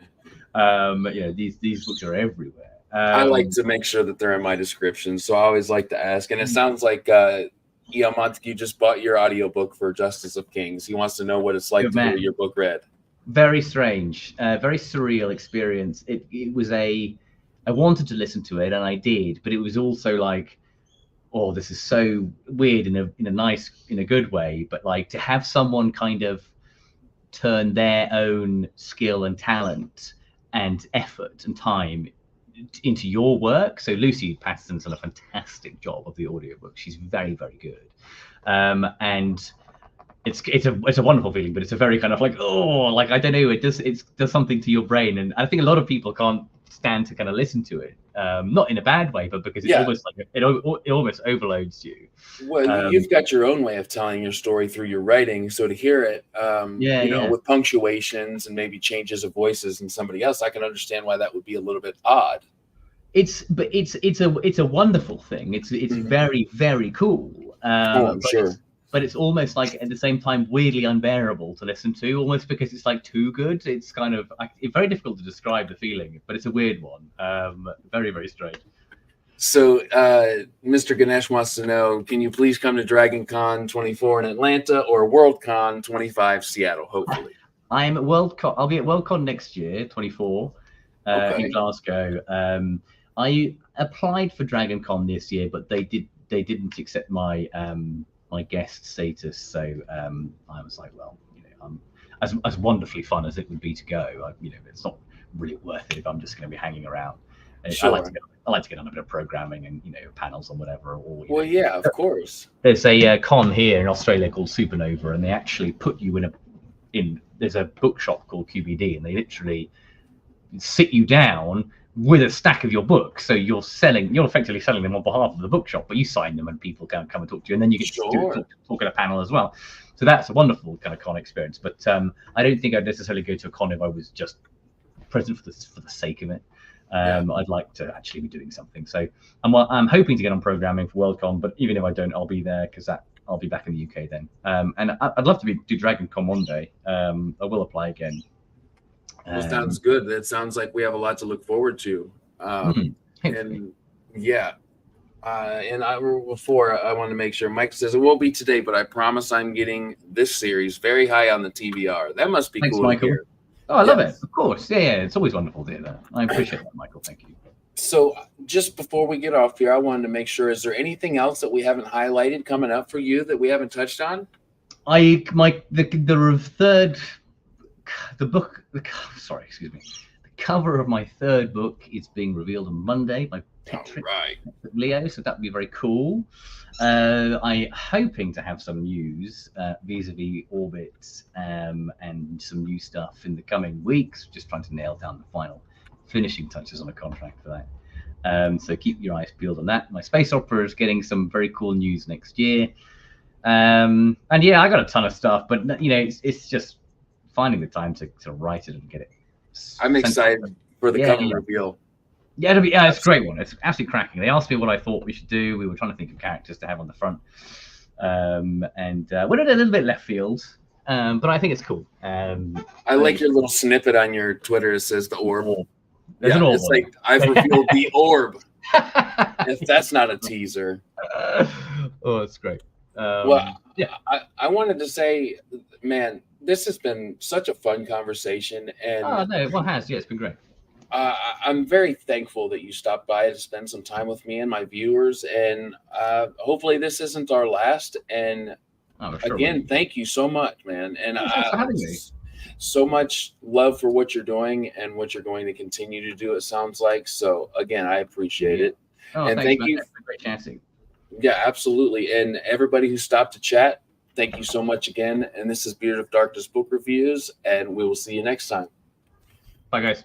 These books are everywhere. I like to make sure that they're in my description, so I always like to ask. And it sounds like Montague just bought your audiobook for Justice of Kings. He wants to know what it's like to hear your book read. Very strange, very surreal experience. It was I wanted to listen to it and I did, but it was also like, oh, this is so weird in a nice, in a good way. But like to have someone kind of turn their own skill and talent and effort and time into your work. So Lucy Patterson's done a fantastic job of the audiobook. She's very, very good. And it's a wonderful feeling, but it's a very kind of like, oh, like I don't know, it does something to your brain, and I think a lot of people can't stand to kind of listen to it, not in a bad way, but because it's almost like it almost overloads you. Well, you've got your own way of telling your story through your writing, so to hear it, with punctuations and maybe changes of voices in somebody else, I can understand why that would be a little bit odd. It's a wonderful thing. It's very, very cool. I'm sure. But it's almost like at the same time weirdly unbearable to listen to, almost because it's like too good. It's kind of it's very difficult to describe the feeling, but it's a weird one. Very, very strange. So Mr. Ganesh wants to know, can you please come to Dragon Con 24 in Atlanta or Worldcon 25 Seattle, hopefully? I'm at Worldcon. I'll be at Worldcon next year, 24, in Glasgow. I applied for Dragon Con this year, but they didn't accept my my guest status, so I was like, well, as wonderfully fun as it would be to go, it's not really worth it if I'm just going to be hanging around. Sure. I like to get on a bit of programming and panels or whatever. Or of course. There's a con here in Australia called Supernova, and they actually put you in there's a bookshop called QBD, and they literally sit you down with a stack of your books, so you're effectively selling them on behalf of the bookshop, but you sign them and people can come and talk to you, and then you get to talk at a panel as well. So that's a wonderful kind of con experience. But I don't think I'd necessarily go to a con if I was just present for the sake of it. I'd like to actually be doing something. So I'm hoping to get on programming for Worldcon, but even if I don't, I'll be there because I'll be back in the UK then. And I'd love to do Dragon Con one day. I will apply again. Well, sounds good. That sounds like we have a lot to look forward to. And before I want to make sure, Mike says it won't be today, but I promise I'm getting this series very high on the TBR. That must be cool. Michael. Oh, I love it. Of course. Yeah. It's always wonderful to hear that. I appreciate that, Michael. Thank you. So just before we get off here, I wanted to make sure, is there anything else that we haven't highlighted coming up for you that we haven't touched on? The cover of my third book is being revealed on Monday by Patrick Leo, so that would be very cool. I'm hoping to have some news vis-a-vis Orbit and some new stuff in the coming weeks, just trying to nail down the final finishing touches on a contract for that. So keep your eyes peeled on that. My space opera is getting some very cool news next year. And I got a ton of stuff, but it's just finding the time to write it and get it. I'm excited for the cover reveal. Yeah, it's a great one. It's absolutely cracking. They asked me what I thought we should do. We were trying to think of characters to have on the front, and we're a little bit left field, but I think it's cool. I like your little snippet on your Twitter. It says the orb. There's an orb. It's like I've revealed the orb. If that's not a teaser. Oh, it's great. I wanted to say, man, this has been such a fun conversation, and it's been great. I'm very thankful that you stopped by to spend some time with me and my viewers, and hopefully this isn't our last. And again, thank you so much, man. And thanks for having me. So much love for what you're doing and what you're going to continue to do. It sounds like so. Again, I appreciate it, and thank you. Great chatting. Yeah, absolutely. And everybody who stopped to chat, thank you so much again. And this is Beard of Darkness Book Reviews, and we will see you next time. Bye, guys.